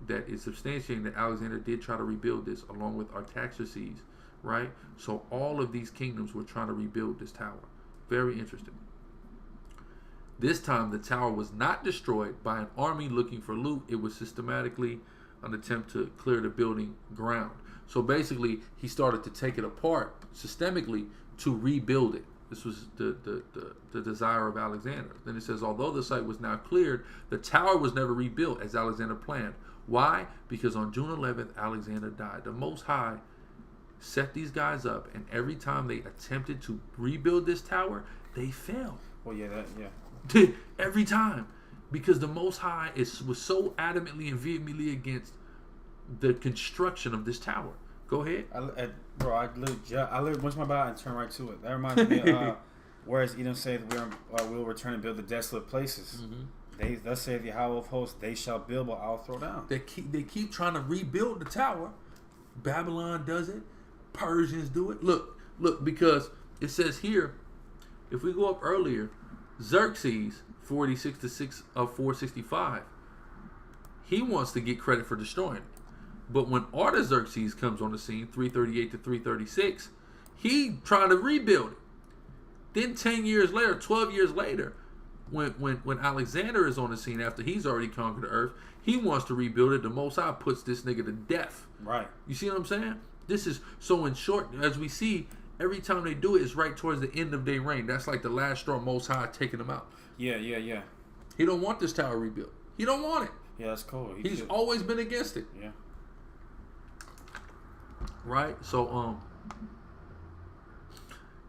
that is substantiating that Alexander did try to rebuild this along with Artaxerxes, right? So all of these kingdoms were trying to rebuild this tower. Very interesting. This time, the tower was not destroyed by an army looking for loot. It was systematically an attempt to clear the building ground. So basically, he started to take it apart systemically to rebuild it. This was the desire of Alexander. Then it says, although the site was now cleared, the tower was never rebuilt as Alexander planned. Why? Because on June 11th, Alexander died. The Most High set these guys up, and every time they attempted to rebuild this tower, they failed. Well, yeah. Every time, because the Most High was so adamantly and vehemently against the construction of this tower. Go ahead. I literally went to my Bible and turned right to it. That reminds me of whereas Edom said we'll return and build the desolate places. Mm-hmm. Thus saith Yahweh of hosts, they shall build, but I'll throw down. They keep trying to rebuild the tower. Babylon does it. Persians do it. Look, because it says here, if we go up earlier, Xerxes, 486 to 465, he wants to get credit for destroying it. But when Artaxerxes comes on the scene, 338 to 336, he trying to rebuild it. Then 10 years later, 12 years later, when Alexander is on the scene after he's already conquered the earth, he wants to rebuild it. The Most High puts this nigga to death. Right. You see what I'm saying? This is, so in short, as we see, every time they do it, it's right towards the end of their reign. That's like the last straw, Most High taking them out. Yeah. He don't want this tower rebuilt. He don't want it. Yeah, that's cool. He's always been against it. Yeah. Right? So,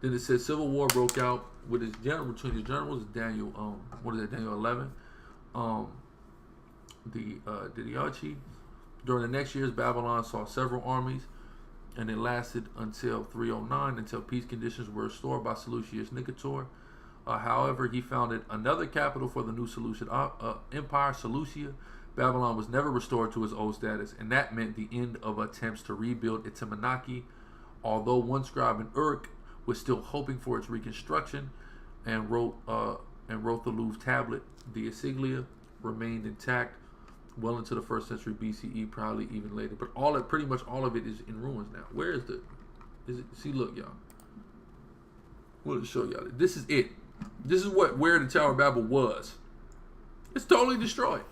then it says civil war broke out with his general, between his generals, Daniel 11. The Didachi. During the next years, Babylon saw several armies, and it lasted until 309, until peace conditions were restored by Seleucus Nicator. However, he founded another capital for the new Seleucid empire, Seleucia. Babylon was never restored to its old status, and that meant the end of attempts to rebuild Itamanaki. Although one scribe in Uruk was still hoping for its reconstruction and wrote the Louvre tablet, the Isilia remained intact well into the 1st century BCE, probably even later. But pretty much all of it is in ruins now. Where is it? See, look, y'all. We'll show y'all. This is it. This is where the Tower of Babel was. It's totally destroyed.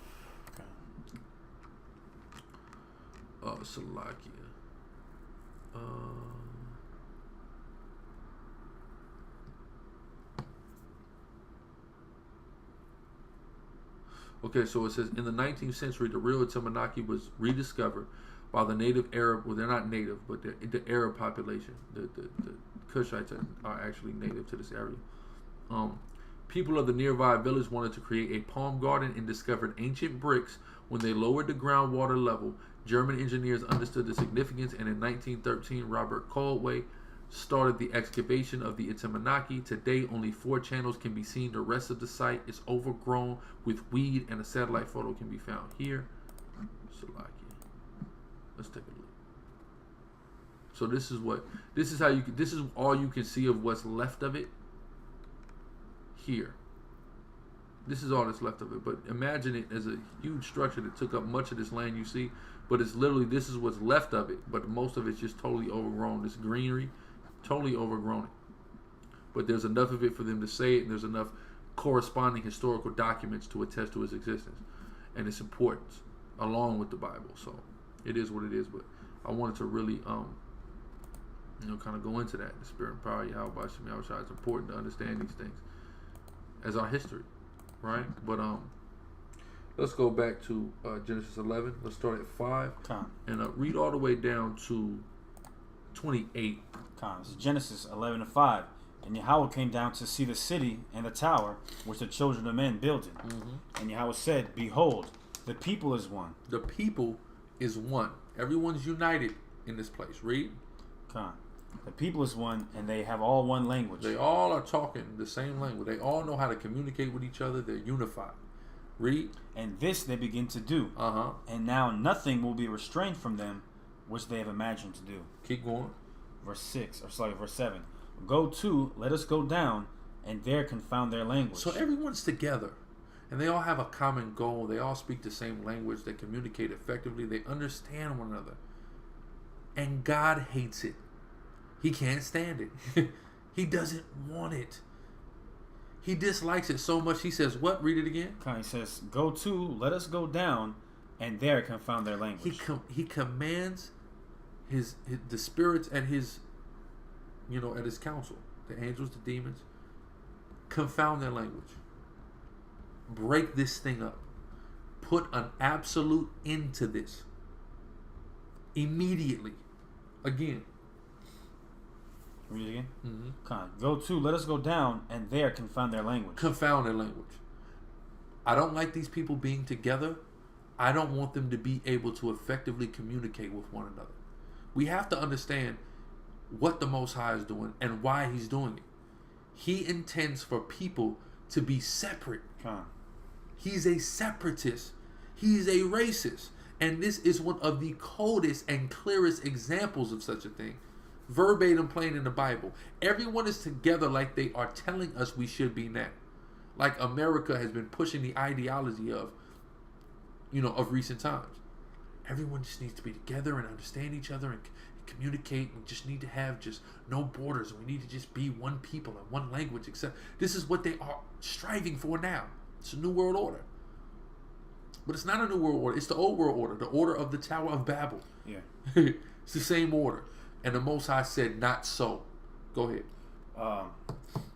Salakia. Okay, so it says in the 19th century, the real Itamanaki was rediscovered by the native Arab. Well, they're not native, but the Arab population. The Kushites are actually native to this area. People of the nearby village wanted to create a palm garden and discovered ancient bricks. When they lowered the groundwater level, German engineers understood the significance, and in 1913, Robert Caldwell started the excavation of the Itamanaki. Today, only 4 channels can be seen. The rest of the site is overgrown with weed, and a satellite photo can be found here. Let's take a look. So this is all you can see of what's left of it. Here. This is all that's left of it. But imagine it as a huge structure that took up much of this land you see. But it's literally, this is what's left of it. But most of it's just totally overgrown. This greenery, totally overgrown it. But there's enough of it for them to say it. And there's enough corresponding historical documents to attest to its existence and its importance, along with the Bible. So it is what it is. But I wanted to really, kind of go into that. The spirit and power of Yahweh Shem Yahushua. It's important to understand these things as our history, right? But let's go back to Genesis 11. Let's start at 5 and read all the way down to 28. This is Genesis 11:5. And Yahweh came down to see the city and the tower which the children of men builded. And Yahweh said, "Behold, the people is one." The people is one. Everyone's united in this place. Read. The people is one, and they have all one language. They all are talking the same language. They all know how to communicate with each other. They're unified. Read. And this they begin to do. And now nothing will be restrained from them, which they have imagined to do. Keep going. Verse 7. Go to, let us go down, and there confound their language. So everyone's together, and they all have a common goal. They all speak the same language. They communicate effectively. They understand one another. And God hates it. He can't stand it. He doesn't want it. He dislikes it so much. He says, what? Read it again. He says, go to, let us go down, and there confound their language. He commands the spirits at his, at his council, the angels, the demons, confound their language. Break this thing up. Put an absolute end to this. Immediately. Again. Read it again. Go to, let us go down, and there confound their language. Confound their language. I don't like these people being together. I don't want them to be able to effectively communicate with one another. We have to understand what the Most High is doing and why He's doing it. He intends for people to be separate. He's a separatist. He's a racist. And this is one of the coldest and clearest examples of such a thing. Verbatim plain in the Bible. Everyone is together like they are telling us we should be now. Like America has been pushing the ideology of recent times. Everyone just needs to be together and understand each other and communicate. We just need to have just no borders. We need to just be one people and one language. Except this is what they are striving for now. It's a new world order. But it's not a new world order. It's the old world order. The order of the Tower of Babel. Yeah. It's the same order. And the Most High said, not so. Go ahead. I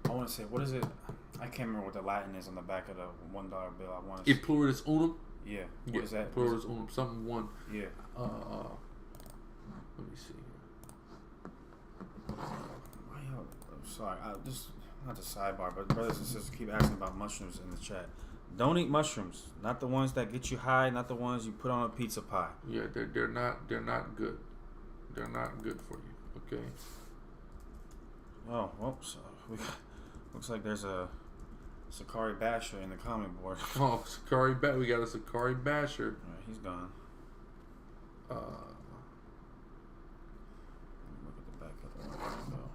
want to say, what is it? I can't remember what the Latin is on the back of the $1 bill. I want to. E pluribus unum. Yeah. What is that? Pluribus unum. Something one. Yeah. Let me see here. I'm sorry. Just not the sidebar, but brothers and sisters keep asking about mushrooms in the chat. Don't eat mushrooms. Not the ones that get you high. Not the ones you put on a pizza pie. Yeah, they're not good. They're not good for you. Okay. Oh, well, so looks like there's a SICARRI basher in the comment board. Oh, SICARRI we got a SICARRI basher. All right, he's gone. Let me look at the back of the window.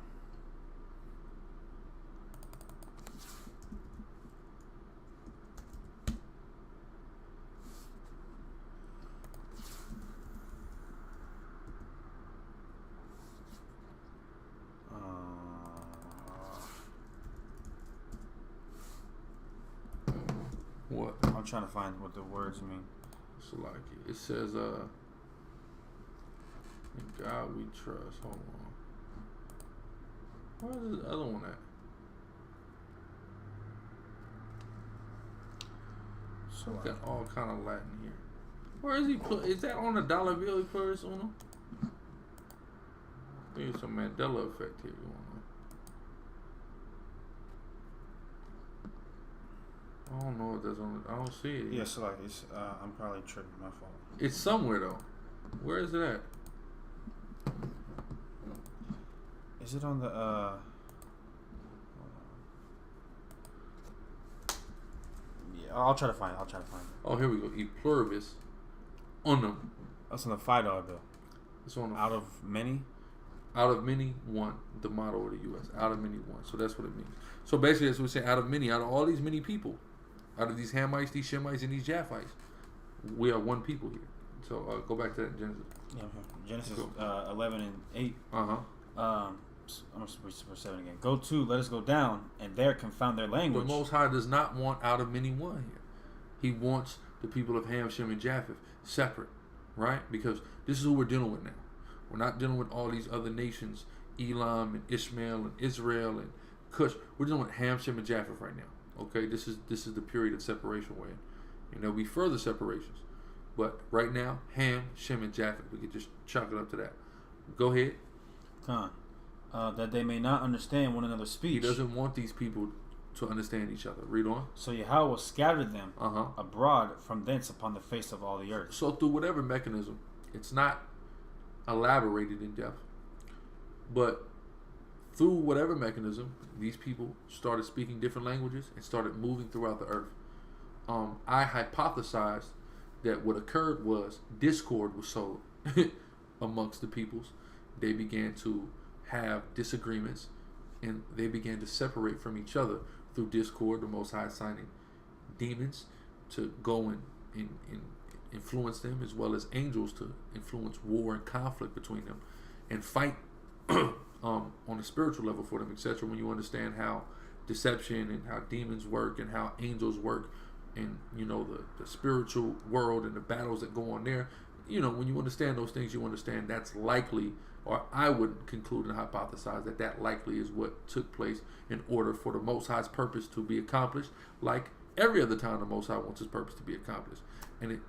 What? I'm trying to find what the words mean. It's like it says, "In God we trust." Hold on. Where's the other one at? So got all kind of Latin here. Where is he? Is that on the dollar bill he put us on? There's some Mandela effect here going on. I don't know if that's on. I don't see it. Yeah, so like it's. I'm probably tripping. My fault. It's somewhere though. Where is it at? Is it on the? Yeah, I'll try to find it. Oh, here we go. E pluribus unum. That's on the $5 bill. It's on Out of many. Out of many, one. The motto of the U.S. Out of many, one. So that's what it means. So basically, that's what we say. Out of many, out of all these many people, out of these Hamites, these Shemites, and these Japhites, we are one people here. So go back to that in Genesis. Yeah, okay. Genesis 11 and 8. I'm going to read verse 7 again. Go to, let us go down, and there confound their language. The Most High does not want out of many one here. He wants the people of Ham, Shem, and Japheth separate, right? Because this is who we're dealing with now. We're not dealing with all these other nations, Elam and Ishmael and Israel and Cush. We're dealing with Ham, Shem, and Japheth right now. Okay, this is the period of separation we're in. And there'll be further separations. But right now, Ham, Shem, and Japheth. We could just chalk it up to that. Go ahead. Con. That they may not understand one another's speech. He doesn't want these people to understand each other. Read on. So Yahweh scattered them abroad from thence upon the face of all the earth. So through whatever mechanism, it's not elaborated in depth, but through whatever mechanism, these people started speaking different languages and started moving throughout the earth. I hypothesized that what occurred was discord was sowed amongst the peoples. They began to have disagreements and they began to separate from each other through discord. The Most High assigning demons to go and influence them, as well as angels to influence war and conflict between them and fight on a spiritual level for them, etc. When you understand how deception and how demons work and how angels work, and you know the spiritual world and the battles that go on there, you know, when you understand those things, you understand that's likely, or I would conclude and hypothesize that likely is what took place in order for the Most High's purpose to be accomplished, like every other time the Most High wants his purpose to be accomplished. And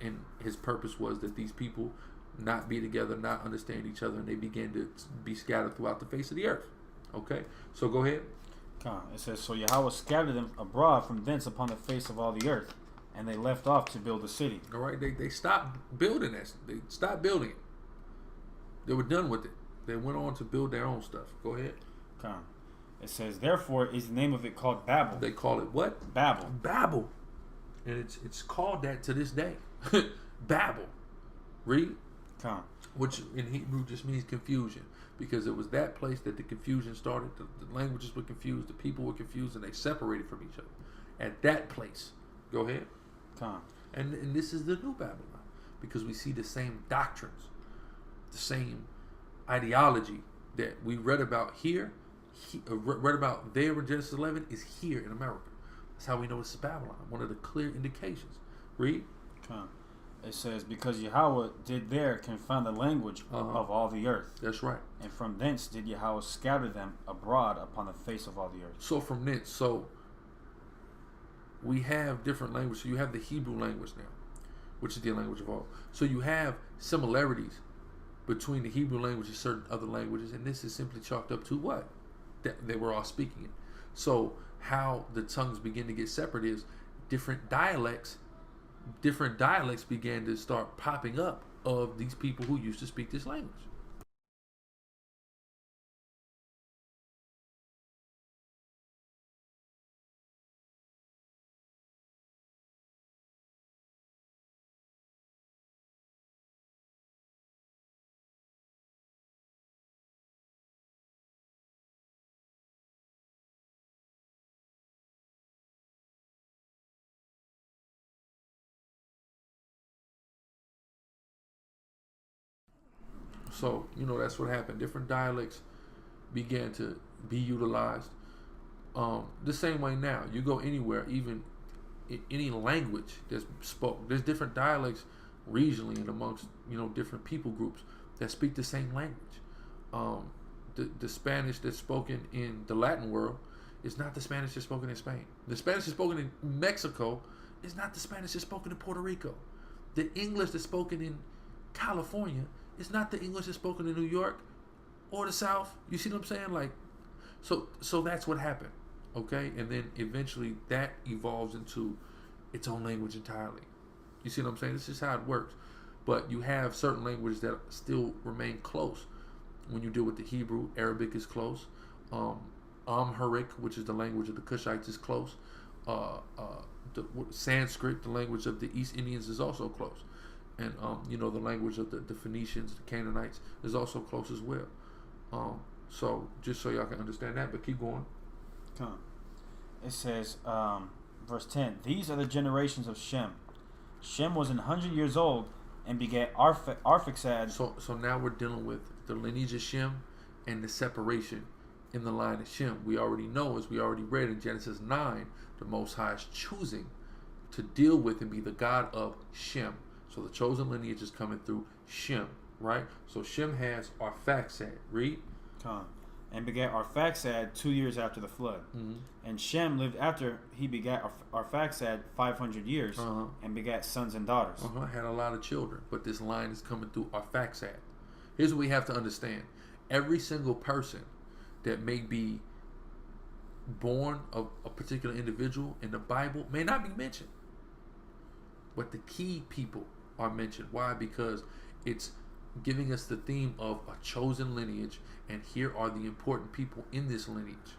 his purpose was that these people not be together, not understand each other, and they began to be scattered throughout the face of the earth. Okay, so go ahead. It says, so Yahweh scattered them abroad from thence upon the face of all the earth, and they left off to build the city. All right, they stopped building this. They stopped building it. They were done with it. They went on to build their own stuff. Go ahead. It says, therefore is the name of it called Babel. They call it what? Babel. Babel. And it's called that to this day. Babel. Read. Which in Hebrew just means confusion, because it was that place that the confusion started. The languages were confused, the people were confused, and they separated from each other. At that place. Go ahead. And this is the new Babylon, because we see the same doctrines, the same ideology that we read about here, read about there in Genesis 11 is here in America. That's how we know this is Babylon. One of the clear indications. Read. It says, because Yahweh did there confound the language of all the earth. That's right. And from thence did Yahweh scatter them abroad upon the face of all the earth. So from thence, so we have different languages. So you have the Hebrew language now, which is the language of all. So you have similarities between the Hebrew language and certain other languages, and this is simply chalked up to what? That they were all speaking it. So how the tongues begin to get separate is different dialects began to start popping up of these people who used to speak this language. So, you know, that's what happened. Different dialects began to be utilized. The same way now. You go anywhere, even in any language that's spoken. There's different dialects regionally and amongst, you know, different people groups that speak the same language. The Spanish that's spoken in the Latin world is not the Spanish that's spoken in Spain. The Spanish that's spoken in Mexico is not the Spanish that's spoken in Puerto Rico. The English that's spoken in California is not the English that's spoken in New York or the South. You see what I'm saying? Like, so that's what happened. Okay? And then eventually that evolves into its own language entirely. You see what I'm saying? This is how it works. But you have certain languages that still remain close. When you deal with the Hebrew, Arabic is close. Amharic, which is the language of the Cushites, is close. The Sanskrit, the language of the East Indians, is also close. And the language of the Phoenicians, the Canaanites, is also close as well. So just so y'all can understand that, but keep going. Come on. It says, verse 10, these are the generations of Shem. Shem was 100 years old and begat Arphaxad. So now we're dealing with the lineage of Shem and the separation in the line of Shem. We already know, as we already read in Genesis 9, the Most High is choosing to deal with and be the God of Shem. So the chosen lineage is coming through Shem, right? So Shem has Arphaxad. Read. Come. And begat Arphaxad 2 years after the flood. Mm-hmm. And Shem lived after he begat Arphaxad 500 years and begat sons and daughters. Had a lot of children, but this line is coming through Arphaxad. Here's what we have to understand. Every single person that may be born of a particular individual in the Bible may not be mentioned. But the key people are mentioned. Why? Because it's giving us the theme of a chosen lineage, and here are the important people in this lineage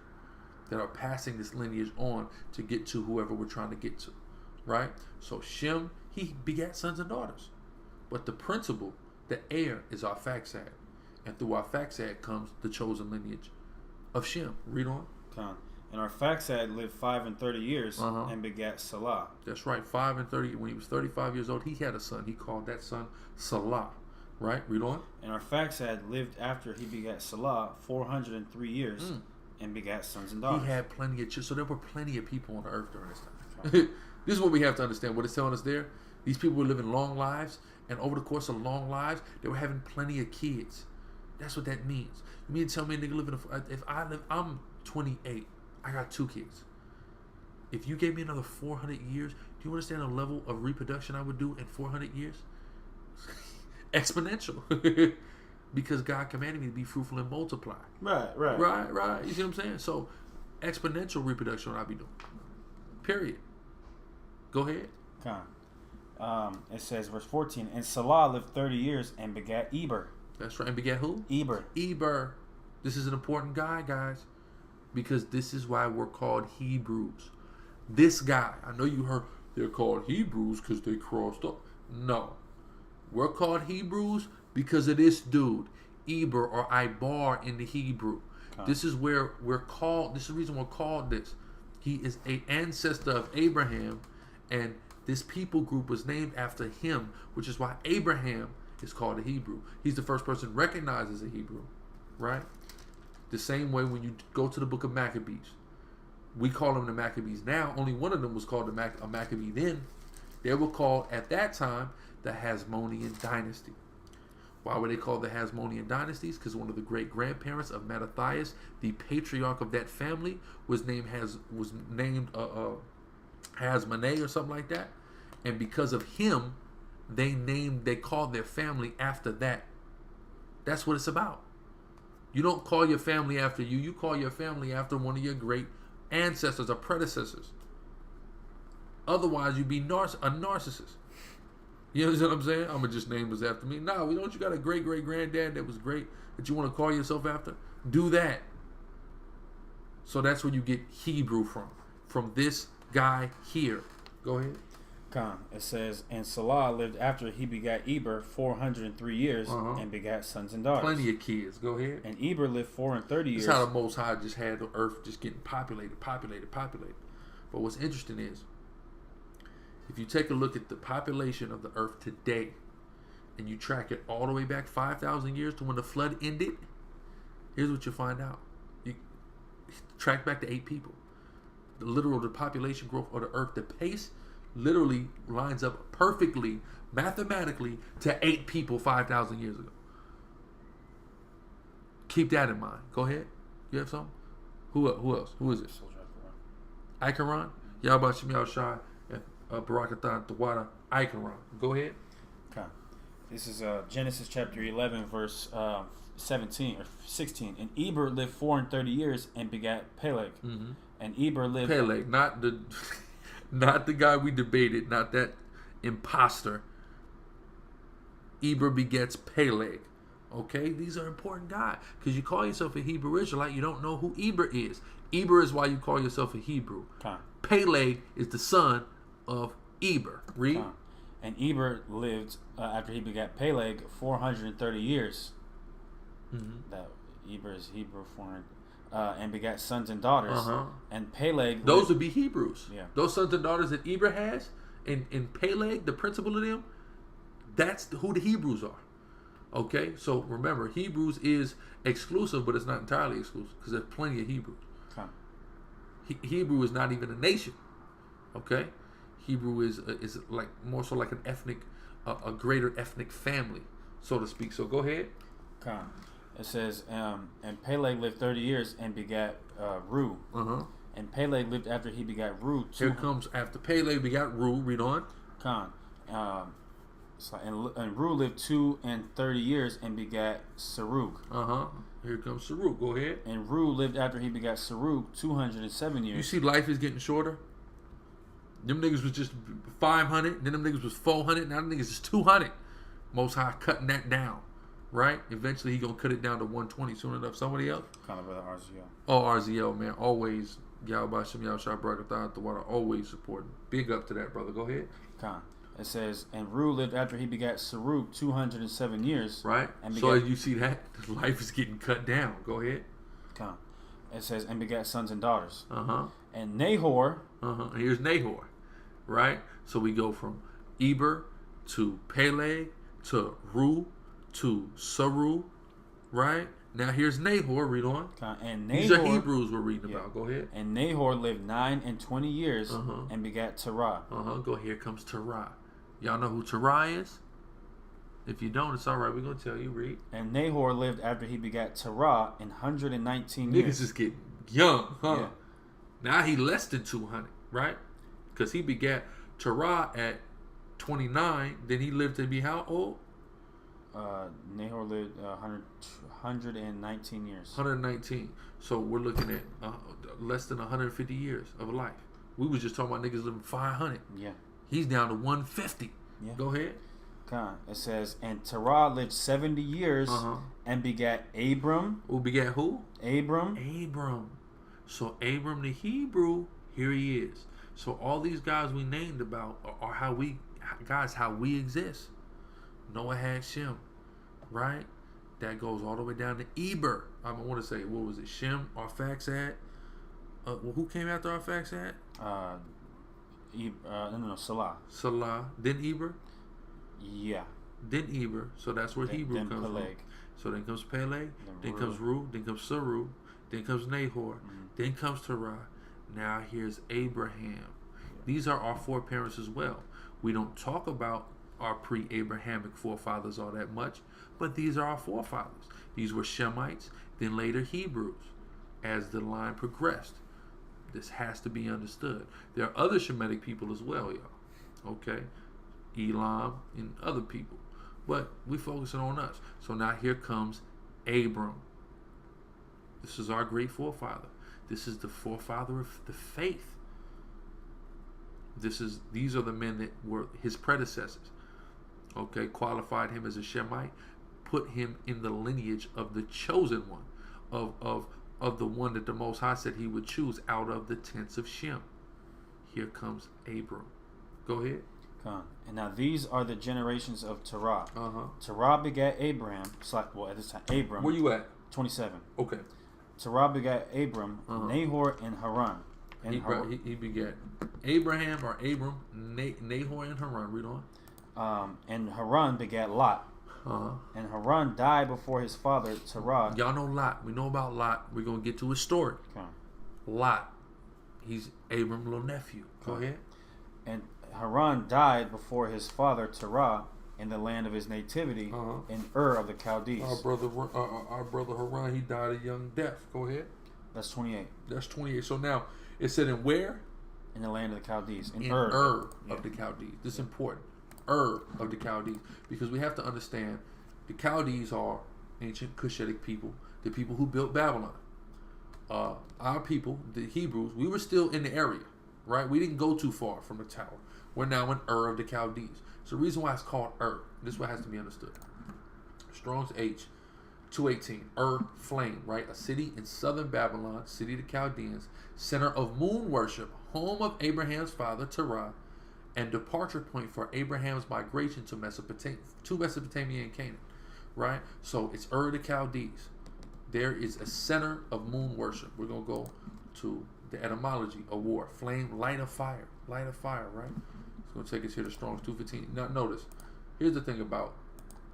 that are passing this lineage on to get to whoever we're trying to get to, right? So Shem, he begat sons and daughters, but the principal, the heir, is Arphaxad, and through Arphaxad comes the chosen lineage of Shem. Read on. Come. And Arphaxad lived 5 and 30 years and begat Salah. That's right, 5 and 30. When he was 35 years old, he had a son. He called that son Salah. Right? Read on. And Arphaxad lived after he begat Salah 403 years and begat sons and daughters. He had plenty of children. So there were plenty of people on the earth during this time. This is what we have to understand. What it's telling us there, these people were living long lives, and over the course of long lives, they were having plenty of kids. That's what that means. You mean to tell me a nigga living, I'm 28, I got 2 kids. If you gave me another 400 years, do you understand the level of reproduction I would do in 400 years? Exponential. Because God commanded me to be fruitful and multiply. Right. You see what I'm saying? So exponential reproduction what I be doing. Period. Go ahead. It says, verse 14, and Salah lived 30 years and begat Eber. That's right. And begat who? Eber. This is an important guy, guys, because this is why we're called Hebrews. This guy, I know you heard they're called Hebrews because they crossed up. No. We're called Hebrews because of this dude, Eber or Ibar in the Hebrew. This is where we're called. This is the reason we're called this. He is an ancestor of Abraham, and this people group was named after him, which is why Abraham is called a Hebrew. He's the first person recognized as a Hebrew, right? The same way when you go to the book of Maccabees, we call them the Maccabees now. Only one of them was called a Maccabee then. They were called at that time the Hasmonean dynasty. Why were they called the Hasmonean dynasties? Because one of the great grandparents of Mattathias, the patriarch of that family, was named Hasmoneh or something like that. And because of him, they called their family after that. That's what it's about. You don't call your family after you. You call your family after one of your great ancestors or predecessors. Otherwise, you'd be a narcissist. You know what I'm saying? I'm going to just name this after me. No, don't you got a great-great-granddad that was great that you want to call yourself after? Do that. So that's where you get Hebrew from this guy here. Go ahead. It says, and Salah lived after he begat Eber 403 years and begat sons and daughters. Plenty of kids. Go ahead. And Eber lived 430 years. That's how the Most High just had the earth just getting populated. But what's interesting is, if you take a look at the population of the earth today, and you track it all the way back 5,000 years to when the flood ended, here's what you find out. You track back to 8 people. The population growth of the earth, the pace literally lines up perfectly, mathematically, to 8 people 5,000 years ago. Keep that in mind. Go ahead. You have something? Who else? Who is it? Ikaron? Yahweh Shem Yahushai. Barakatan Tawada Ikaran. Go ahead. Okay. This is Genesis chapter 11, verse 17 or 16. And Eber lived 430 years and begat Peleg. Mm-hmm. And Eber lived Peleg, not the guy we debated, not that imposter. Eber begets Peleg. Okay, these are important guys because you call yourself a Hebrew Israelite, you don't know who Eber is. Eber is why you call yourself a Hebrew. Okay. Peleg is the son of Eber. Read. Okay. And Eber lived after he begat Peleg 430 years. Mm-hmm. That Eber is Hebrew 400. And begat sons and daughters. Uh-huh. And Peleg. Those would be Hebrews. Yeah. Those sons and daughters that Eber has, and Peleg, the principal of them, that's who the Hebrews are. Okay, so remember, Hebrews is exclusive, but it's not entirely exclusive because there's plenty of Hebrews. Okay. Hebrew is not even a nation. Okay, Hebrew is like more so like an ethnic, a greater ethnic family, so to speak. So go ahead. Okay. It says, and Peleg lived 30 years and begat Ru. Uh-huh. And Peleg lived after he begat Ru. Here comes after Peleg begat Ru. Read on. Khan. And Ru lived 230 years and begat Serug. Uh-huh. Here comes Serug. Go ahead. And Ru lived after he begat Serug 207 years. You see life is getting shorter? Them niggas was just 500, then them niggas was 400, now them niggas is 200. Most High cutting that down, right? Eventually he gonna cut it down to 120 soon enough. Somebody else? Kind of brother RZL. Oh, RZL, man. Always, Yao Bashim, Yao Shah Brakatah, the water, always supporting. Big up to that, brother. Go ahead. Khan. It says, and Ru lived after he begat Serug 207 years. Right. And so as you see that, life is getting cut down. Go ahead. Khan. It says, and begat sons and daughters. Uh-huh. And Nahor. Uh-huh. And here's Nahor. Right? So we go from Eber to Peleg to Ru to Saru. Right? Now here's Nahor. Read on. And Nahor, these are Hebrews we're reading about. Go ahead. And Nahor lived 920 years Uh-huh. and begat Terah. Uh-huh. Go. Here comes Terah. Y'all know who Terah is? If you don't, it's all right. We're going to tell you. Read. And Nahor lived after he begat Terah in 119 Niggas years. is getting young, huh? Yeah. Now he less than 200, right? Because he begat Terah at 29. Then he lived to be how old? Nahor lived 119 years. 119. So we're looking at less than 150 years of life. We was just talking about niggas living 500. Yeah. He's down to 150. Yeah. Go ahead. It says, and Terah lived 70 years and begat Abram. Who begat who? Abram. Abram. So Abram the Hebrew, here he is. So all these guys we named about are how we exist. Noah had Shem, right? That goes all the way down to Eber. I want to say, what was it? Shem, Arphaxad. Who came after Arphaxad? No, Salah. Salah. Then Eber. Yeah. Then Eber. So that's where Hebrew then comes Peleg. from. So then comes Peleg. Then Ru. comes Ru. Then comes Saru. Then comes Nahor. Then comes Terah. Now here's Abraham. These are our foreparents as well. We don't talk about our pre-Abrahamic forefathers all that much, but these are our forefathers. These were Shemites, then later Hebrews, as the line progressed. This has to be understood. There are other Shemitic people as well, y'all. Okay? Elam and other people. But we focusing on us. So now here comes Abram. This is our great forefather. This is the forefather of the faith. These are the men that were his predecessors. Okay, qualified him as a Shemite, put him in the lineage of the chosen one, of the one that the Most High said he would choose out of the tents of Shem. Here comes Abram. Go ahead. And now these are the generations of Terah. Uh-huh. Terah begat Abraham. Well, at this time, Abram. Where you at? 27. Okay. Terah begat Abram, Nahor, and Haran. He begat Abraham or Abram, Nahor, and Haran. Read on. And Haran begat Lot. And Haran died before his father Terah. Y'all know Lot. We know about Lot. We're going to get to his story. Lot. He's Abram's little nephew. Go ahead. And Haran died before his father Terah in the land of his nativity in Ur of the Chaldees. Our brother Haran, he died a young death. Go ahead. That's 28. That's 28. So now, it said in where? In the land of the Chaldees. In Ur of the Chaldees. This is important. Ur of the Chaldees. Because we have to understand the Chaldees are ancient Cushitic people, the people who built Babylon. Our people, the Hebrews, we were still in the area, right? We didn't go too far from the tower. We're now in Ur of the Chaldees. So the reason why it's called Ur, this is what has to be understood. Strong's H 218, Ur, flame, right? A city in southern Babylon, city of the Chaldeans, center of moon worship, home of Abraham's father, Terah, and departure point for Abraham's migration to Mesopotamia and Canaan, right? So it's Ur of the Chaldees. There is a center of moon worship. We're going to go to the etymology of war. Flame, light of fire, right? It's going to take us here to Strong's 215. Now, notice, here's the thing about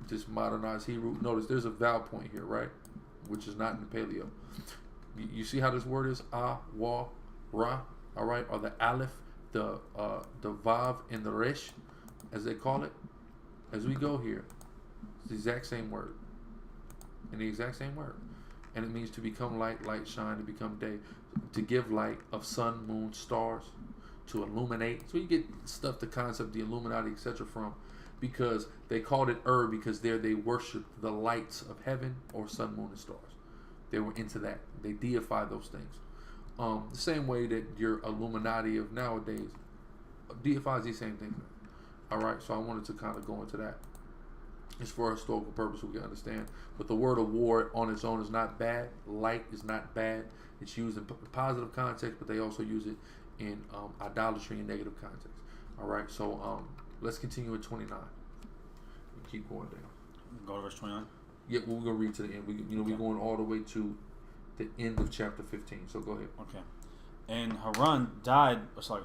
this modernized Hebrew. Notice there's a vowel point here, right? Which is not in the Paleo. You see how this word is? Ah, wa, ra, all right? Or the aleph, the vav, and the resh, as they call it. As we go here, it's the exact same word. And the exact same word. And it means to become light, light shine, to become day, to give light of sun, moon, stars, to illuminate. So you get stuff, the concept, the Illuminati, etc. from, because they called it Ur because there they worshiped the lights of heaven or sun, moon, and stars. They were into that. They deified those things. The same way that your Illuminati of nowadays deifies these same things. All right, so I wanted to kind of go into that. It's for a historical purpose so we can understand. But the word of war on its own is not bad. Light is not bad. It's used in positive context, but they also use it in idolatry and negative context. All right, so let's continue at 29. We keep going down. Go to verse 29. Yeah, we're gonna read to the end. We're going all the way to the end of chapter 15. So go ahead. Okay. And Haran died.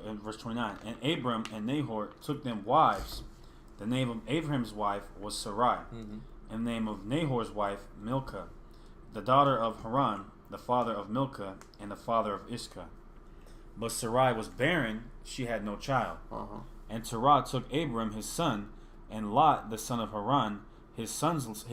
In verse 29. And Abram and Nahor took them wives. The name of Abraham's wife was Sarai, and the name of Nahor's wife Milcah, the daughter of Haran, the father of Milcah, and the father of Iscah. But Sarai was barren; she had no child. And Terah took Abram his son, and Lot the son of Haran, his son's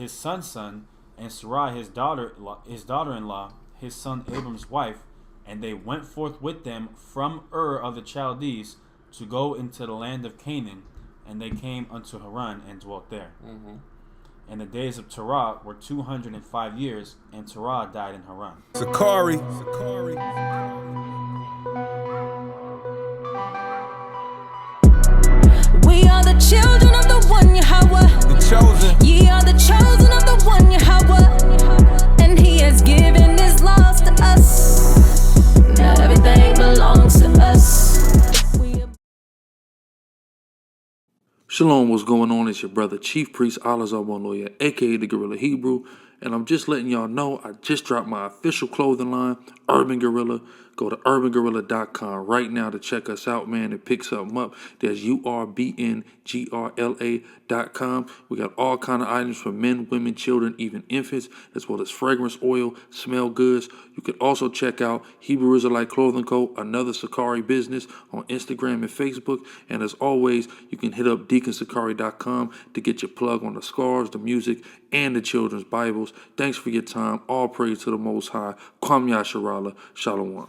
son, and Sarai his daughter-in-law, his son Abram's wife, and they went forth with them from Ur of the Chaldees to go into the land of Canaan. And they came unto Haran and dwelt there. And the days of Terah were 205 years, and Terah died in Haran. SICARRI. We are the children of the one Yahweh. The chosen. Ye are the chosen of the one Yahweh. And he has given his laws to us. Now everything belongs to us. Shalom, what's going on? It's your brother, Chief Priest Alazar Lawyer, aka the Gorilla Hebrew, and I'm just letting y'all know I just dropped my official clothing line, Urban Gorilla. Go to urbangorilla.com right now to check us out, man, and pick something up. There's URBNGRLA.com. We got all kind of items for men, women, children, even infants, as well as fragrance oil, smell goods. You can also check out Hebrew Israelite Clothing Co., another Sicarii business, on Instagram and Facebook. And as always, you can hit up deaconsicari.com to get your plug on the scarves, the music, and the children's Bibles. Thanks for your time. All praise to the Most High. Kwam Yasharala. Shalom.